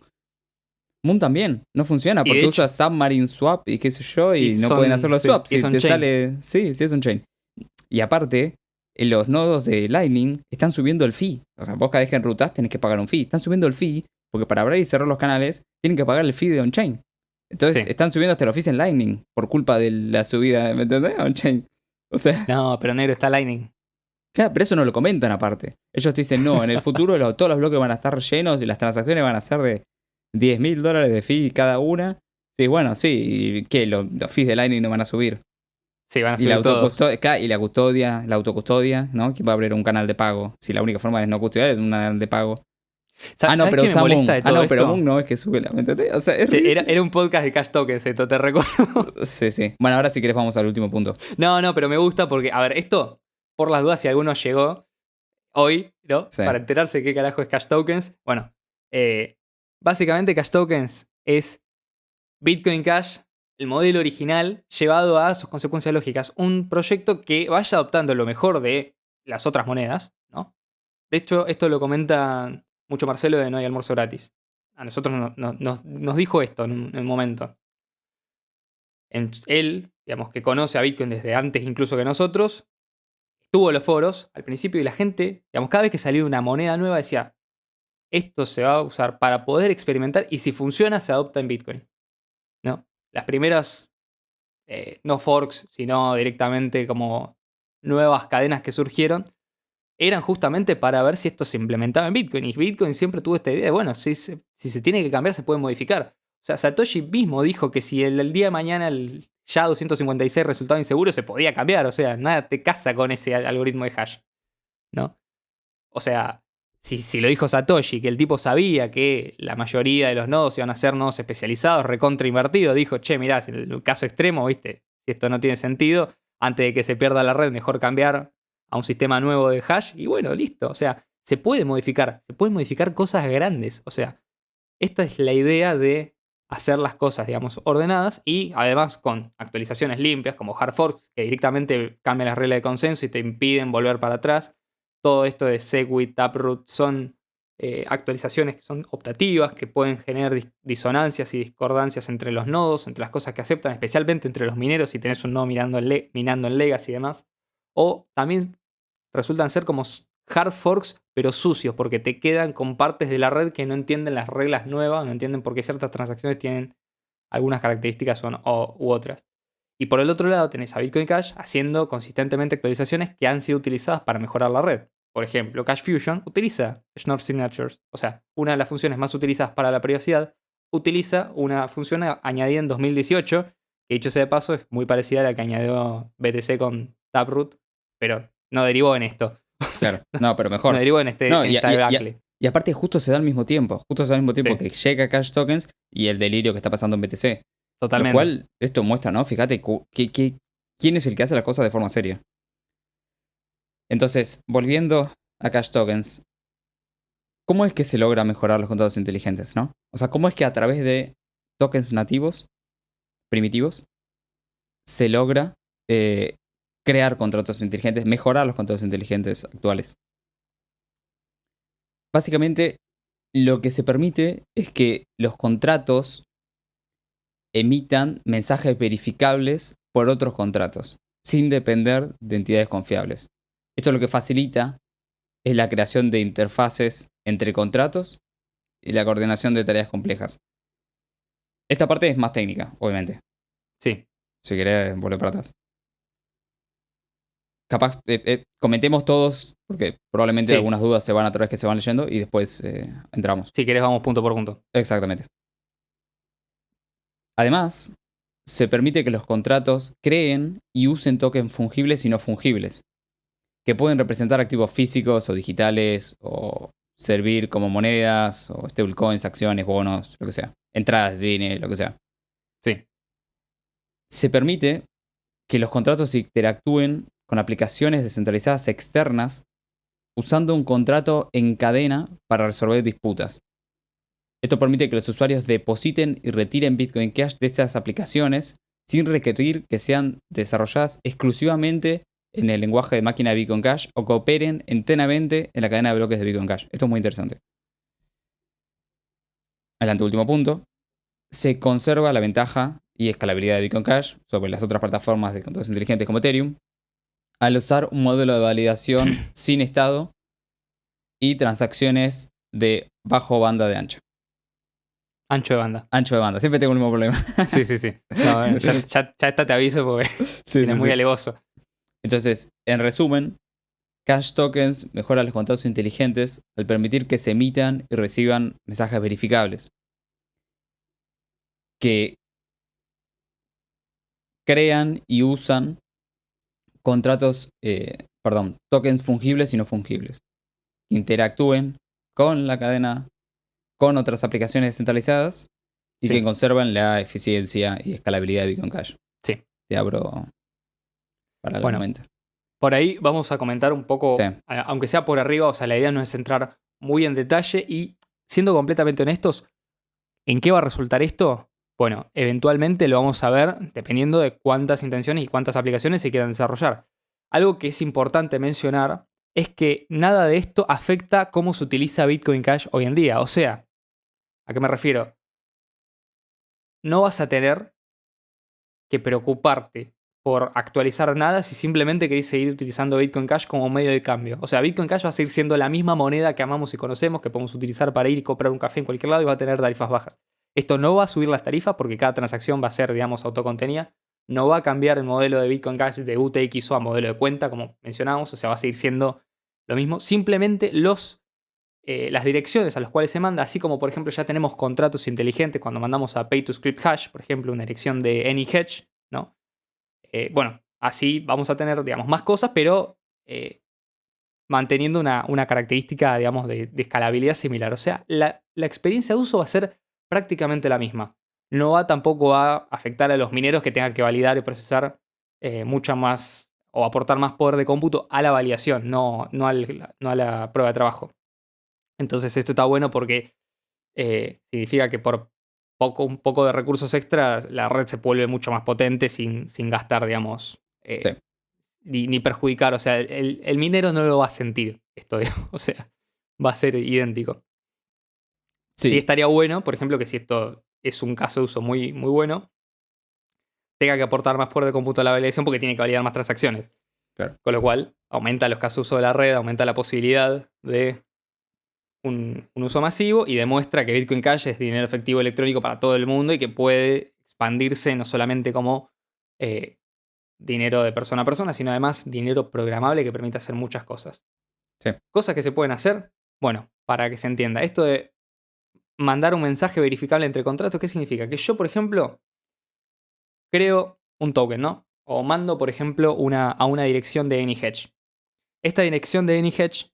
Moon también. No funciona y de porque hecho, usa Submarine Swap y qué sé yo. Y no pueden hacer los swaps. y Si son te chain. sale. Sí, es un chain. Y aparte, en los nodos de Lightning están subiendo el fee. O sea, vos cada vez que enrutas tenés que pagar un fee. Están subiendo el fee porque para abrir y cerrar los canales tienen que pagar el fee de on-chain. Entonces Sí. están subiendo hasta el fees en Lightning por culpa de la subida, ¿me entendés? On-chain. O sea, No, pero negro está Lightning. ya, pero eso no lo comentan aparte. Ellos te dicen, no, en el futuro todos los bloques van a estar llenos y las transacciones van a ser de $10.000 de fee cada una. Sí, bueno, sí. ¿Y qué? Los fees de Lightning no van a subir. Sí, van a Y la subir todos. autocustodia, y la autocustodia, ¿no? ¿Quién va a abrir un canal de pago? Si la única forma es no custodiar es un canal de pago. No, ¿Sabes pero qué me usa molesta Moon. de todo Pero esto? Moon no es que sube la. ¿Me entendés? O sea, es Che, ridículo. era un podcast de Cash Tokens, esto te recuerdo. Sí. Bueno, ahora si querés vamos al último punto. No, pero me gusta porque, a ver, esto, por las dudas, si alguno llegó hoy, ¿no? Sí. Para enterarse de qué carajo es Cash Tokens. Bueno, básicamente Cash Tokens es Bitcoin Cash, el modelo original, llevado a sus consecuencias lógicas. Un proyecto que vaya adoptando lo mejor de las otras monedas, ¿no? De hecho, esto lo comenta mucho Marcelo de No hay almuerzo gratis. A nosotros nos dijo esto en un momento. Él, digamos, que conoce a Bitcoin desde antes incluso que nosotros, estuvo en los foros al principio y la gente, digamos, cada vez que salía una moneda nueva decía, esto se va a usar para poder experimentar y si funciona se adopta en Bitcoin. ¿No? Las primeras, no forks, sino directamente como nuevas cadenas que surgieron, eran justamente para ver si esto se implementaba en Bitcoin. Y Bitcoin siempre tuvo esta idea de, bueno, si se tiene que cambiar, se puede modificar. O sea, Satoshi mismo dijo que si el día de mañana el SHA 256 resultaba inseguro, se podía cambiar. O sea, nada te casa con ese algoritmo de hash. ¿No? O sea, si lo dijo Satoshi, que el tipo sabía que la mayoría de los nodos iban a ser nodos especializados, recontra invertidos, dijo, che, mirá, en el caso extremo, ¿viste? Si esto no tiene sentido, antes de que se pierda la red, mejor cambiar a un sistema nuevo de hash. Y bueno, listo. O sea, se pueden modificar cosas grandes. O sea, esta es la idea de hacer las cosas, digamos, ordenadas y además con actualizaciones limpias como hard forks que directamente cambian las reglas de consenso y te impiden volver para atrás. Todo esto de Segwit, Taproot son actualizaciones que son optativas, que pueden generar disonancias y discordancias entre los nodos, entre las cosas que aceptan, especialmente entre los mineros si tenés un nodo minando en Legacy y demás. O también resultan ser como hard forks, pero sucios, porque te quedan con partes de la red que no entienden las reglas nuevas, no entienden por qué ciertas transacciones tienen algunas características u otras. Y por el otro lado tenés a Bitcoin Cash haciendo consistentemente actualizaciones que han sido utilizadas para mejorar la red. Por ejemplo, Cash Fusion utiliza Schnorr Signatures, o sea, una de las funciones más utilizadas para la privacidad, utiliza una función añadida en 2018, que dicho sea de paso es muy parecida a la que añadió BTC con Taproot, pero no derivó en esto. Claro. No, pero No mejor. derivó en No, esta debacle. y aparte justo se da al mismo tiempo. Justo se da al mismo tiempo Sí. que llega Cash Tokens y el delirio que está pasando en BTC. Totalmente. Lo cual esto muestra, ¿no? Fíjate quién es el que hace las cosas de forma seria. Entonces, volviendo a Cash Tokens, ¿cómo es que se logra mejorar los contratos inteligentes, no? O sea, ¿cómo es que a través de tokens nativos, primitivos, se logra crear contratos inteligentes, mejorar los contratos inteligentes actuales? Básicamente, lo que se permite es que los contratos emitan mensajes verificables por otros contratos, sin depender de entidades confiables. Esto lo que facilita es la creación de interfaces entre contratos y la coordinación de tareas complejas. Esta parte es más técnica, obviamente. Sí. Si querés volver para atrás. Capaz, comentemos todos porque probablemente Sí, algunas dudas se van a través que se van leyendo y después entramos. si querés vamos punto por punto. Exactamente. Además, se permite que los contratos creen y usen tokens fungibles y no fungibles, que pueden representar activos físicos o digitales, o servir como monedas, o stablecoins, acciones, bonos, lo que sea. Entradas de cine, lo que sea. Sí, Se permite que los contratos interactúen con aplicaciones descentralizadas externas usando un contrato en cadena para resolver disputas. Esto permite que los usuarios depositen y retiren Bitcoin Cash de estas aplicaciones sin requerir que sean desarrolladas exclusivamente en el lenguaje de máquina de Bitcoin Cash o que operen enteramente en la cadena de bloques de Bitcoin Cash. Esto es muy interesante. El anteúltimo punto. Se conserva la ventaja y escalabilidad de Bitcoin Cash sobre las otras plataformas de contratos inteligentes como Ethereum al usar un modelo de validación sin estado y transacciones de bajo banda de ancho. ancho de banda. Ancho de banda, siempre tengo el mismo problema. Sí, sí, sí. No, ya esta te aviso porque Sí, es muy alevoso. Entonces, en resumen, Cash Tokens mejora los contratos inteligentes al permitir que se emitan y reciban mensajes verificables, que crean y usan tokens fungibles y no fungibles, que interactúen con la cadena, con otras aplicaciones descentralizadas y Sí, que conservan la eficiencia y escalabilidad de Bitcoin Cash. sí. Te abro para el Bueno, momento. por ahí vamos a comentar un Sí, poco, aunque sea por arriba, o sea, la idea no es entrar muy en detalle y siendo completamente honestos, ¿en qué va a resultar esto? Bueno, eventualmente lo vamos a ver dependiendo de cuántas intenciones y cuántas aplicaciones se quieran desarrollar. Algo que es importante mencionar es que nada de esto afecta cómo se utiliza Bitcoin Cash hoy en día. O sea, ¿a qué me refiero? No vas a tener que preocuparte por actualizar nada si simplemente querés seguir utilizando Bitcoin Cash como medio de cambio. O sea, Bitcoin Cash va a seguir siendo la misma moneda que amamos y conocemos, que podemos utilizar para ir y comprar un café en cualquier lado y va a tener tarifas bajas. Esto no va a subir las tarifas porque cada transacción va a ser, digamos, autocontenida. No va a cambiar el modelo de Bitcoin Cash de UTXO a modelo de cuenta, como mencionábamos. O sea, va a seguir siendo lo mismo. Simplemente las direcciones a las cuales se manda, así como por ejemplo ya tenemos contratos inteligentes cuando mandamos a Pay to Script Hash, por ejemplo, una dirección de AnyHedge, ¿no? Bueno, así vamos a tener, digamos, más cosas, pero manteniendo una característica, digamos, de escalabilidad similar. O sea, la experiencia de uso va a ser prácticamente la misma. No va tampoco a afectar a los mineros que tengan que validar y procesar mucha más o aportar más poder de cómputo a la validación, no a la prueba de trabajo. Entonces esto está bueno porque significa que por un poco de recursos extras la red se vuelve mucho más potente sin gastar, digamos, sí. ni perjudicar. O sea, el minero no lo va a sentir esto, digamos, o sea, va a ser idéntico. Sí Sí, estaría bueno, por ejemplo, que si esto es un caso de uso muy, muy bueno, tenga que aportar más poder de cómputo a la validación porque tiene que validar más transacciones. claro. Con lo cual, aumenta los casos de uso de la red, aumenta la posibilidad de un uso masivo y demuestra que Bitcoin Cash es dinero efectivo electrónico para todo el mundo y que puede expandirse no solamente como eh, dinero de persona a persona, sino además dinero programable que permite hacer muchas cosas. Sí, Cosas que se pueden hacer, bueno, para que se entienda, esto de mandar un mensaje verificable entre contratos, ¿qué significa? Que yo, por ejemplo, creo un token, ¿no? O mando, por ejemplo, a una dirección de AnyHedge. Esta dirección de AnyHedge,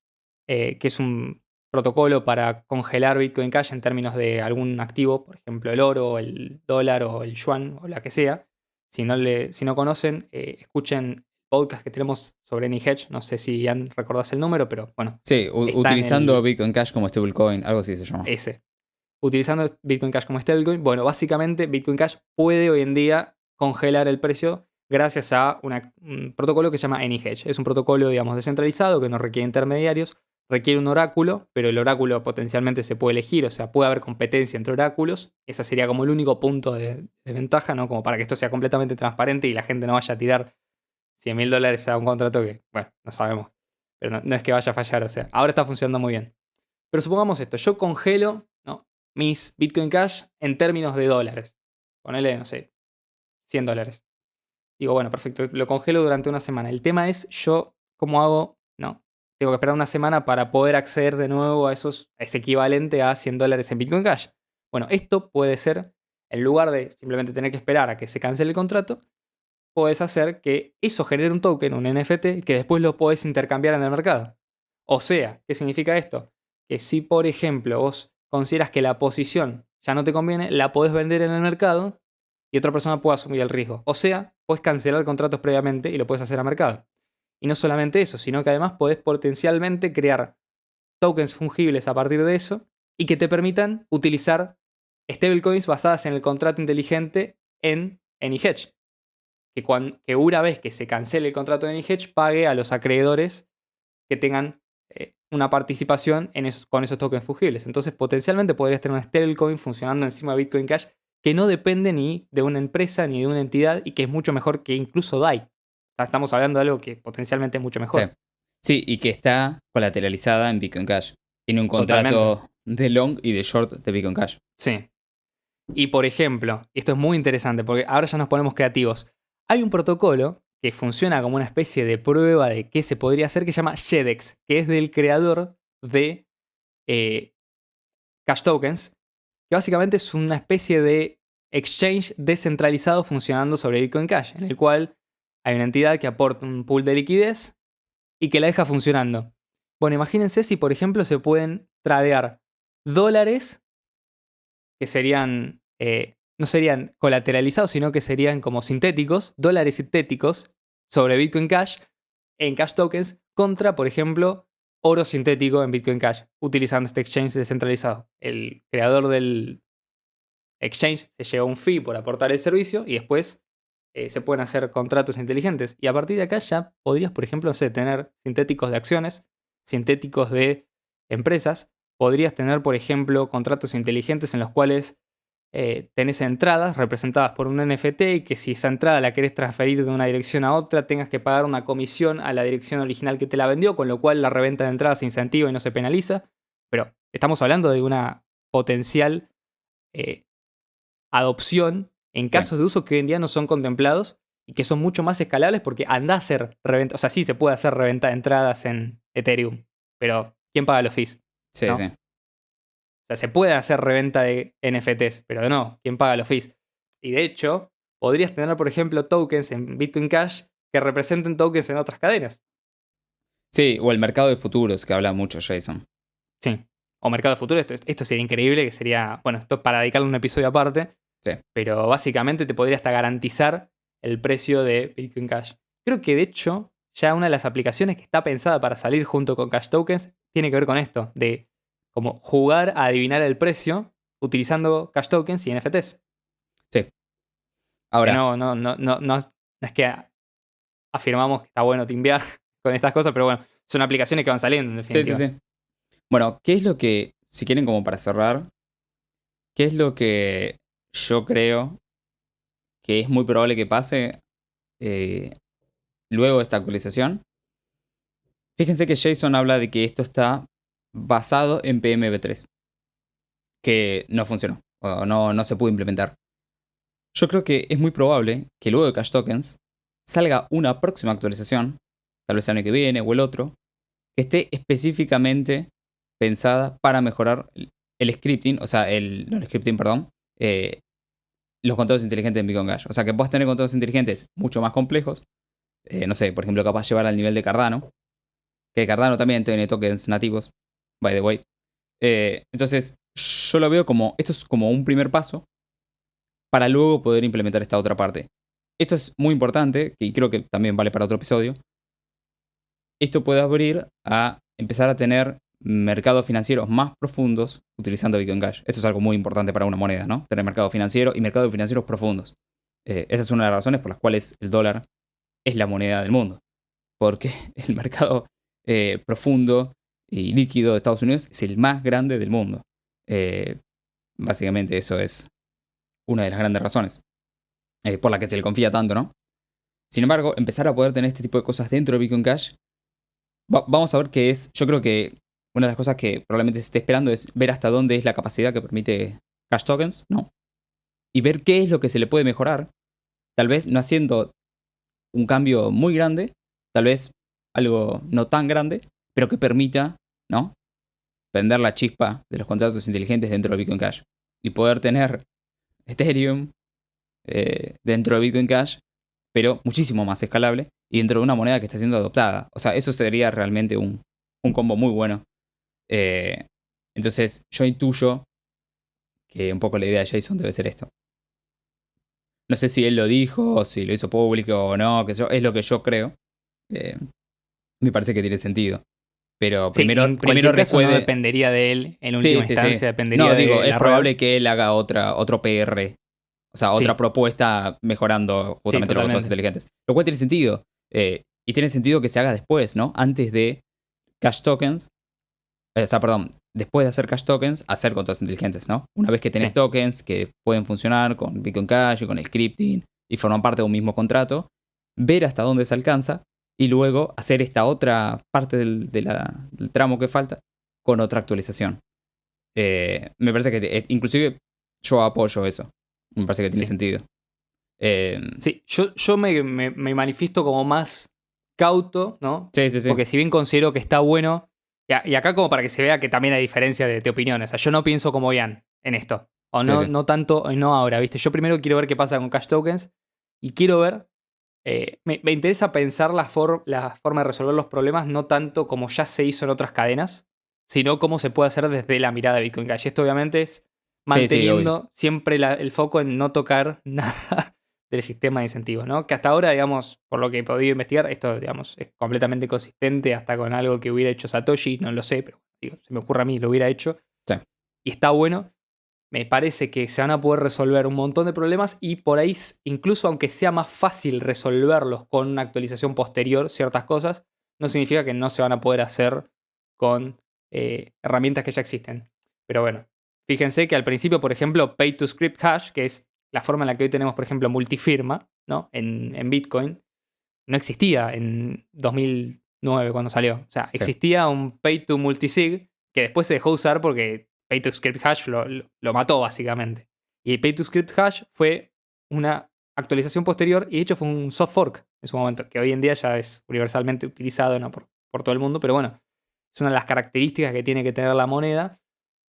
que es un protocolo para congelar Bitcoin Cash en términos de algún activo, por ejemplo el oro, el dólar o el yuan o la que sea. Si no conocen, escuchen podcast que tenemos sobre AnyHedge. No sé si ya recordás el número, pero bueno, sí, está en utilizando el Bitcoin Cash como stablecoin, algo así se llama. S. Utilizando Bitcoin Cash como stablecoin, bueno, básicamente Bitcoin Cash puede hoy en día congelar el precio gracias a un protocolo que se llama AnyHedge. Es un protocolo, digamos, descentralizado que no requiere intermediarios, requiere un oráculo, pero el oráculo potencialmente se puede elegir, o sea, puede haber competencia entre oráculos. Ese sería como el único punto de ventaja, ¿no? Como para que esto sea completamente transparente y la gente no vaya a tirar $100.000 a un contrato que, bueno, no sabemos. Pero no es que vaya a fallar, o sea, ahora está funcionando muy bien. Pero supongamos esto, yo congelo, ¿no?, mis Bitcoin Cash en términos de dólares. Ponele, no sé, $100. Digo, bueno, perfecto, lo congelo durante una semana. El tema es yo, ¿cómo hago? No. tengo que esperar una semana para poder acceder de nuevo a ese equivalente a $100 en Bitcoin Cash. Bueno, esto puede ser, en lugar de simplemente tener que esperar a que se cancele el contrato, puedes hacer que eso genere un token, un NFT, que después lo podés intercambiar en el mercado. O sea, ¿qué significa esto? Que si, por ejemplo, vos consideras que la posición ya no te conviene, la podés vender en el mercado y otra persona puede asumir el riesgo. O sea, puedes cancelar contratos previamente y lo puedes hacer a mercado. Y no solamente eso, sino que además podés potencialmente crear tokens fungibles a partir de eso y que te permitan utilizar stablecoins basadas en el contrato inteligente en AnyHedge. Que una vez que se cancele el contrato de AnyHedge pague a los acreedores que tengan una participación con esos tokens fungibles. Entonces, potencialmente podrías tener una stablecoin funcionando encima de Bitcoin Cash que no depende ni de una empresa ni de una entidad y que es mucho mejor que incluso DAI. O sea, estamos hablando de algo que potencialmente es mucho mejor. Sí, y que está colateralizada en Bitcoin Cash. Tiene un contrato de long y de short de Bitcoin Cash. Sí. Y por ejemplo, esto es muy interesante porque ahora ya nos ponemos creativos. Hay un protocolo que funciona como una especie de prueba de qué se podría hacer que se llama Shedex, que es del creador de Cash Tokens, que básicamente es una especie de exchange descentralizado funcionando sobre Bitcoin Cash, en el cual hay una entidad que aporta un pool de liquidez y que la deja funcionando. Bueno, imagínense si, por ejemplo, se pueden tradear dólares que serían, no serían colateralizados, sino que serían como sintéticos, dólares sintéticos sobre Bitcoin Cash en Cash Tokens contra, por ejemplo, oro sintético en Bitcoin Cash, utilizando este exchange descentralizado. El creador del exchange se lleva un fee por aportar el servicio y después se pueden hacer contratos inteligentes. Y a partir de acá ya podrías, por ejemplo, tener sintéticos de acciones, sintéticos de empresas. Podrías tener, por ejemplo, contratos inteligentes en los cuales tenés entradas representadas por un NFT y que si esa entrada la querés transferir de una dirección a otra, tengas que pagar una comisión a la dirección original que te la vendió, con lo cual la reventa de entradas se incentiva y no se penaliza. Pero estamos hablando de una potencial adopción en casos de uso que hoy en día no son contemplados y que son mucho más escalables porque anda a hacer reventa. O sea, sí se puede hacer reventa de entradas en Ethereum, pero ¿quién paga los fees? Sí, ¿no? sí. O sea, se puede hacer reventa de NFTs, pero no, ¿quién paga los fees? Y de hecho, podrías tener, por ejemplo, tokens en Bitcoin Cash que representen tokens en otras cadenas. Sí, o el mercado de futuros, que habla mucho Jason. Sí. O mercado de futuro, esto sería increíble, que sería, bueno, esto para dedicarle un episodio aparte. Sí. Pero básicamente te podría hasta garantizar el precio de Bitcoin Cash. Creo que de hecho, ya una de las aplicaciones que está pensada para salir junto con Cash Tokens tiene que ver con esto, de como jugar a adivinar el precio utilizando Cash Tokens y NFTs. Sí. Que Ahora, no es que afirmamos que está bueno timbear con estas cosas, pero bueno, son aplicaciones que van saliendo en definitiva. sí. Bueno, ¿qué es lo que, si quieren como para cerrar, qué es lo que yo creo que es muy probable que pase luego de esta actualización? Fíjense que Jason habla de que esto está basado en PMV3, que no funcionó, o no se pudo implementar. Yo creo que es muy probable que luego de Cash Tokens salga una próxima actualización, tal vez el año que viene o el otro, que esté específicamente pensada para mejorar el scripting, o sea, no el scripting, perdón, los contratos inteligentes en Bitcoin Cash. O sea, que puedas tener contratos inteligentes mucho más complejos. No sé, por ejemplo, capaz de llevar al nivel de Cardano. Que Cardano también tiene tokens nativos, by the way. Entonces, yo lo veo como, esto es como un primer paso para luego poder implementar esta otra parte. Esto es muy importante, y creo que también vale para otro episodio. Esto puede abrir a empezar a tener mercados financieros más profundos utilizando Bitcoin Cash. Esto es algo muy importante para una moneda, ¿no? Tener mercado financiero y mercados financieros profundos. Esa es una de las razones por las cuales el dólar es la moneda del mundo. Porque el mercado profundo y líquido de Estados Unidos es el más grande del mundo. Básicamente eso es una de las grandes razones por la que se le confía tanto, ¿no? Sin embargo, empezar a poder tener este tipo de cosas dentro de Bitcoin Cash, vamos a ver qué es. Yo creo que una de las cosas que probablemente se esté esperando es ver hasta dónde es la capacidad que permite Cash Tokens, ¿no? Y ver qué es lo que se le puede mejorar. Tal vez no haciendo un cambio muy grande, tal vez algo no tan grande, pero que permita, ¿no? Prender la chispa de los contratos inteligentes dentro de Bitcoin Cash. Y poder tener Ethereum dentro de Bitcoin Cash, pero muchísimo más escalable y dentro de una moneda que está siendo adoptada. O sea, eso sería realmente un combo muy bueno. Entonces, yo intuyo que un poco la idea de Jason debe ser esto. No sé si él lo dijo, o si lo hizo público o no, que es lo que yo creo. Me parece que tiene sentido. Pero Sí, primero caso no recuerde... dependería de él en última instancia, dependería No, de digo, es la probable red. que él haga otro PR. O sea, otra Sí. propuesta mejorando justamente los contratos totalmente. inteligentes. Lo cual tiene sentido. Y tiene sentido que se haga después, ¿no? Antes de Cash Tokens. Después de hacer Cash Tokens, hacer contratos inteligentes, ¿no? Una vez que tenés Sí. tokens que pueden funcionar con Bitcoin Cash y con el scripting y forman parte de un mismo contrato, ver hasta dónde se alcanza y luego hacer esta otra parte del tramo que falta con otra actualización. Me parece que inclusive yo apoyo eso. Me parece que tiene sentido. Sí, yo me manifiesto como más cauto, ¿no? Sí. Porque si bien considero que está bueno, y acá como para que se vea que también hay diferencia de opiniones. O sea, yo no pienso como Ian en esto. O no, Sí. no tanto, no ahora, ¿viste? Yo primero quiero ver qué pasa con Cash Tokens y quiero ver. Me interesa pensar la forma de resolver los problemas, no tanto como ya se hizo en otras cadenas, sino cómo se puede hacer desde la mirada de Bitcoin Cash. Esto obviamente es manteniendo siempre el foco en no tocar nada del sistema de incentivos, ¿no? Que hasta ahora, digamos, por lo que he podido investigar, esto, digamos, es completamente consistente hasta con algo que hubiera hecho Satoshi, no lo sé, pero digo, se me ocurre a mí, lo hubiera hecho. Sí. Y está bueno. Me parece que se van a poder resolver un montón de problemas y por ahí, incluso aunque sea más fácil resolverlos con una actualización posterior, ciertas cosas, no significa que no se van a poder hacer con herramientas que ya existen. Pero bueno, fíjense que al principio, por ejemplo, Pay to Script Hash, que es la forma en la que hoy tenemos, por ejemplo, multifirma, ¿no? En Bitcoin, no existía en 2009 cuando salió. O sea, existía un Pay to Multisig que después se dejó usar porque Pay to Script Hash lo mató básicamente. Y el Pay to Script Hash fue una actualización posterior y de hecho fue un soft fork en su momento, que hoy en día ya es universalmente utilizado, ¿no? por todo el mundo, pero bueno, es una de las características que tiene que tener la moneda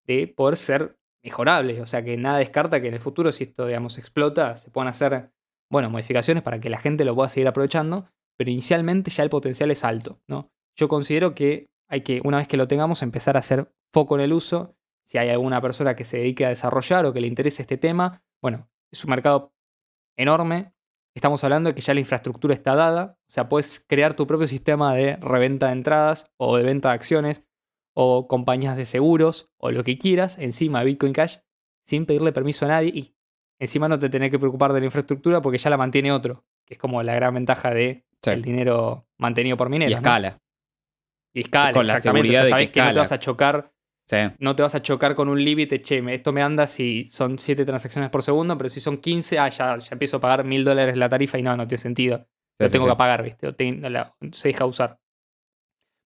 de poder ser mejorable. O sea, que nada descarta que en el futuro, si esto, digamos, explota, se puedan hacer, bueno, modificaciones para que la gente lo pueda seguir aprovechando, pero inicialmente ya el potencial es alto, ¿no? Yo considero que hay que, una vez que lo tengamos, empezar a hacer foco en el uso. Si hay alguna persona que se dedique a desarrollar o que le interese este tema, bueno, es un mercado enorme. Estamos hablando de que ya la infraestructura está dada. O sea, puedes crear tu propio sistema de reventa de entradas o de venta de acciones o compañías de seguros o lo que quieras encima de Bitcoin Cash sin pedirle permiso a nadie y encima no te tenés que preocupar de la infraestructura porque ya la mantiene otro, que es como la gran ventaja de el dinero mantenido por mineros. Y escala. ¿no? Y escala, con la exactamente. seguridad O sea, de sabés que no te vas a chocar. Sí. No te vas a chocar con un límite, che, esto me anda si son 7 transacciones por segundo, pero si son 15, ya empiezo a pagar $1000 la tarifa y no tiene sentido. Lo tengo que pagar, ¿viste? Se deja usar.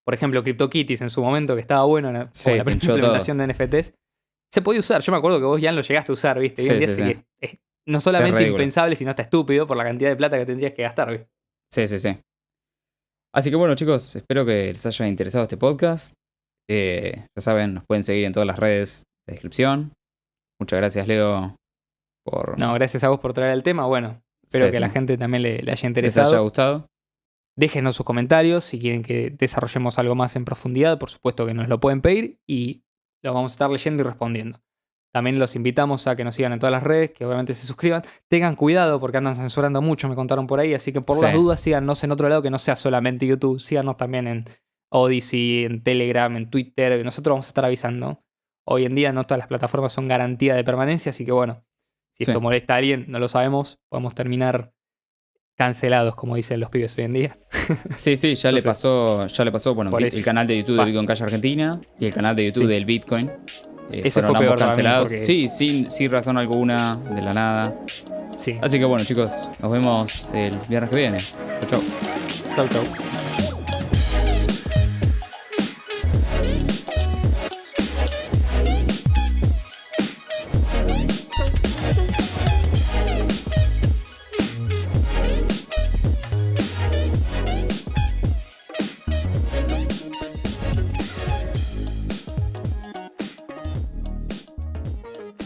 Por ejemplo, CryptoKitties en su momento, que estaba bueno la implementación de NFTs, se podía usar. Yo me acuerdo que vos ya lo llegaste a usar, ¿viste? Hoy en día es no solamente impensable, sino hasta estúpido por la cantidad de plata que tendrías que gastar, ¿viste? Sí. Así que bueno, chicos, espero que les haya interesado este podcast. Ya saben, nos pueden seguir en todas las redes de descripción. Muchas gracias, Leo, por... No, gracias a vos por traer el tema. Bueno, espero que a la gente también le haya interesado. Les haya gustado. Déjenos sus comentarios si quieren que desarrollemos algo más en profundidad. Por supuesto que nos lo pueden pedir y lo vamos a estar leyendo y respondiendo. También los invitamos a que nos sigan en todas las redes, que obviamente se suscriban. Tengan cuidado porque andan censurando mucho, me contaron por ahí. Así que por las dudas síganos en otro lado que no sea solamente YouTube. Síganos también en Odyssey, en Telegram, en Twitter. Nosotros vamos a estar avisando. Hoy en día no todas las plataformas son garantía de permanencia, así que bueno, si esto molesta a alguien, no lo sabemos, podemos terminar cancelados, como dicen los pibes hoy en día. Sí, ya le pasó, bueno, el canal de YouTube de Bitcoin Cash Argentina y el canal de YouTube del Bitcoin. Eso fue peor cancelados. Porque... Sí, sin razón alguna, de la nada. Sí. Así que bueno, chicos, nos vemos el viernes que viene. Chau. Chau.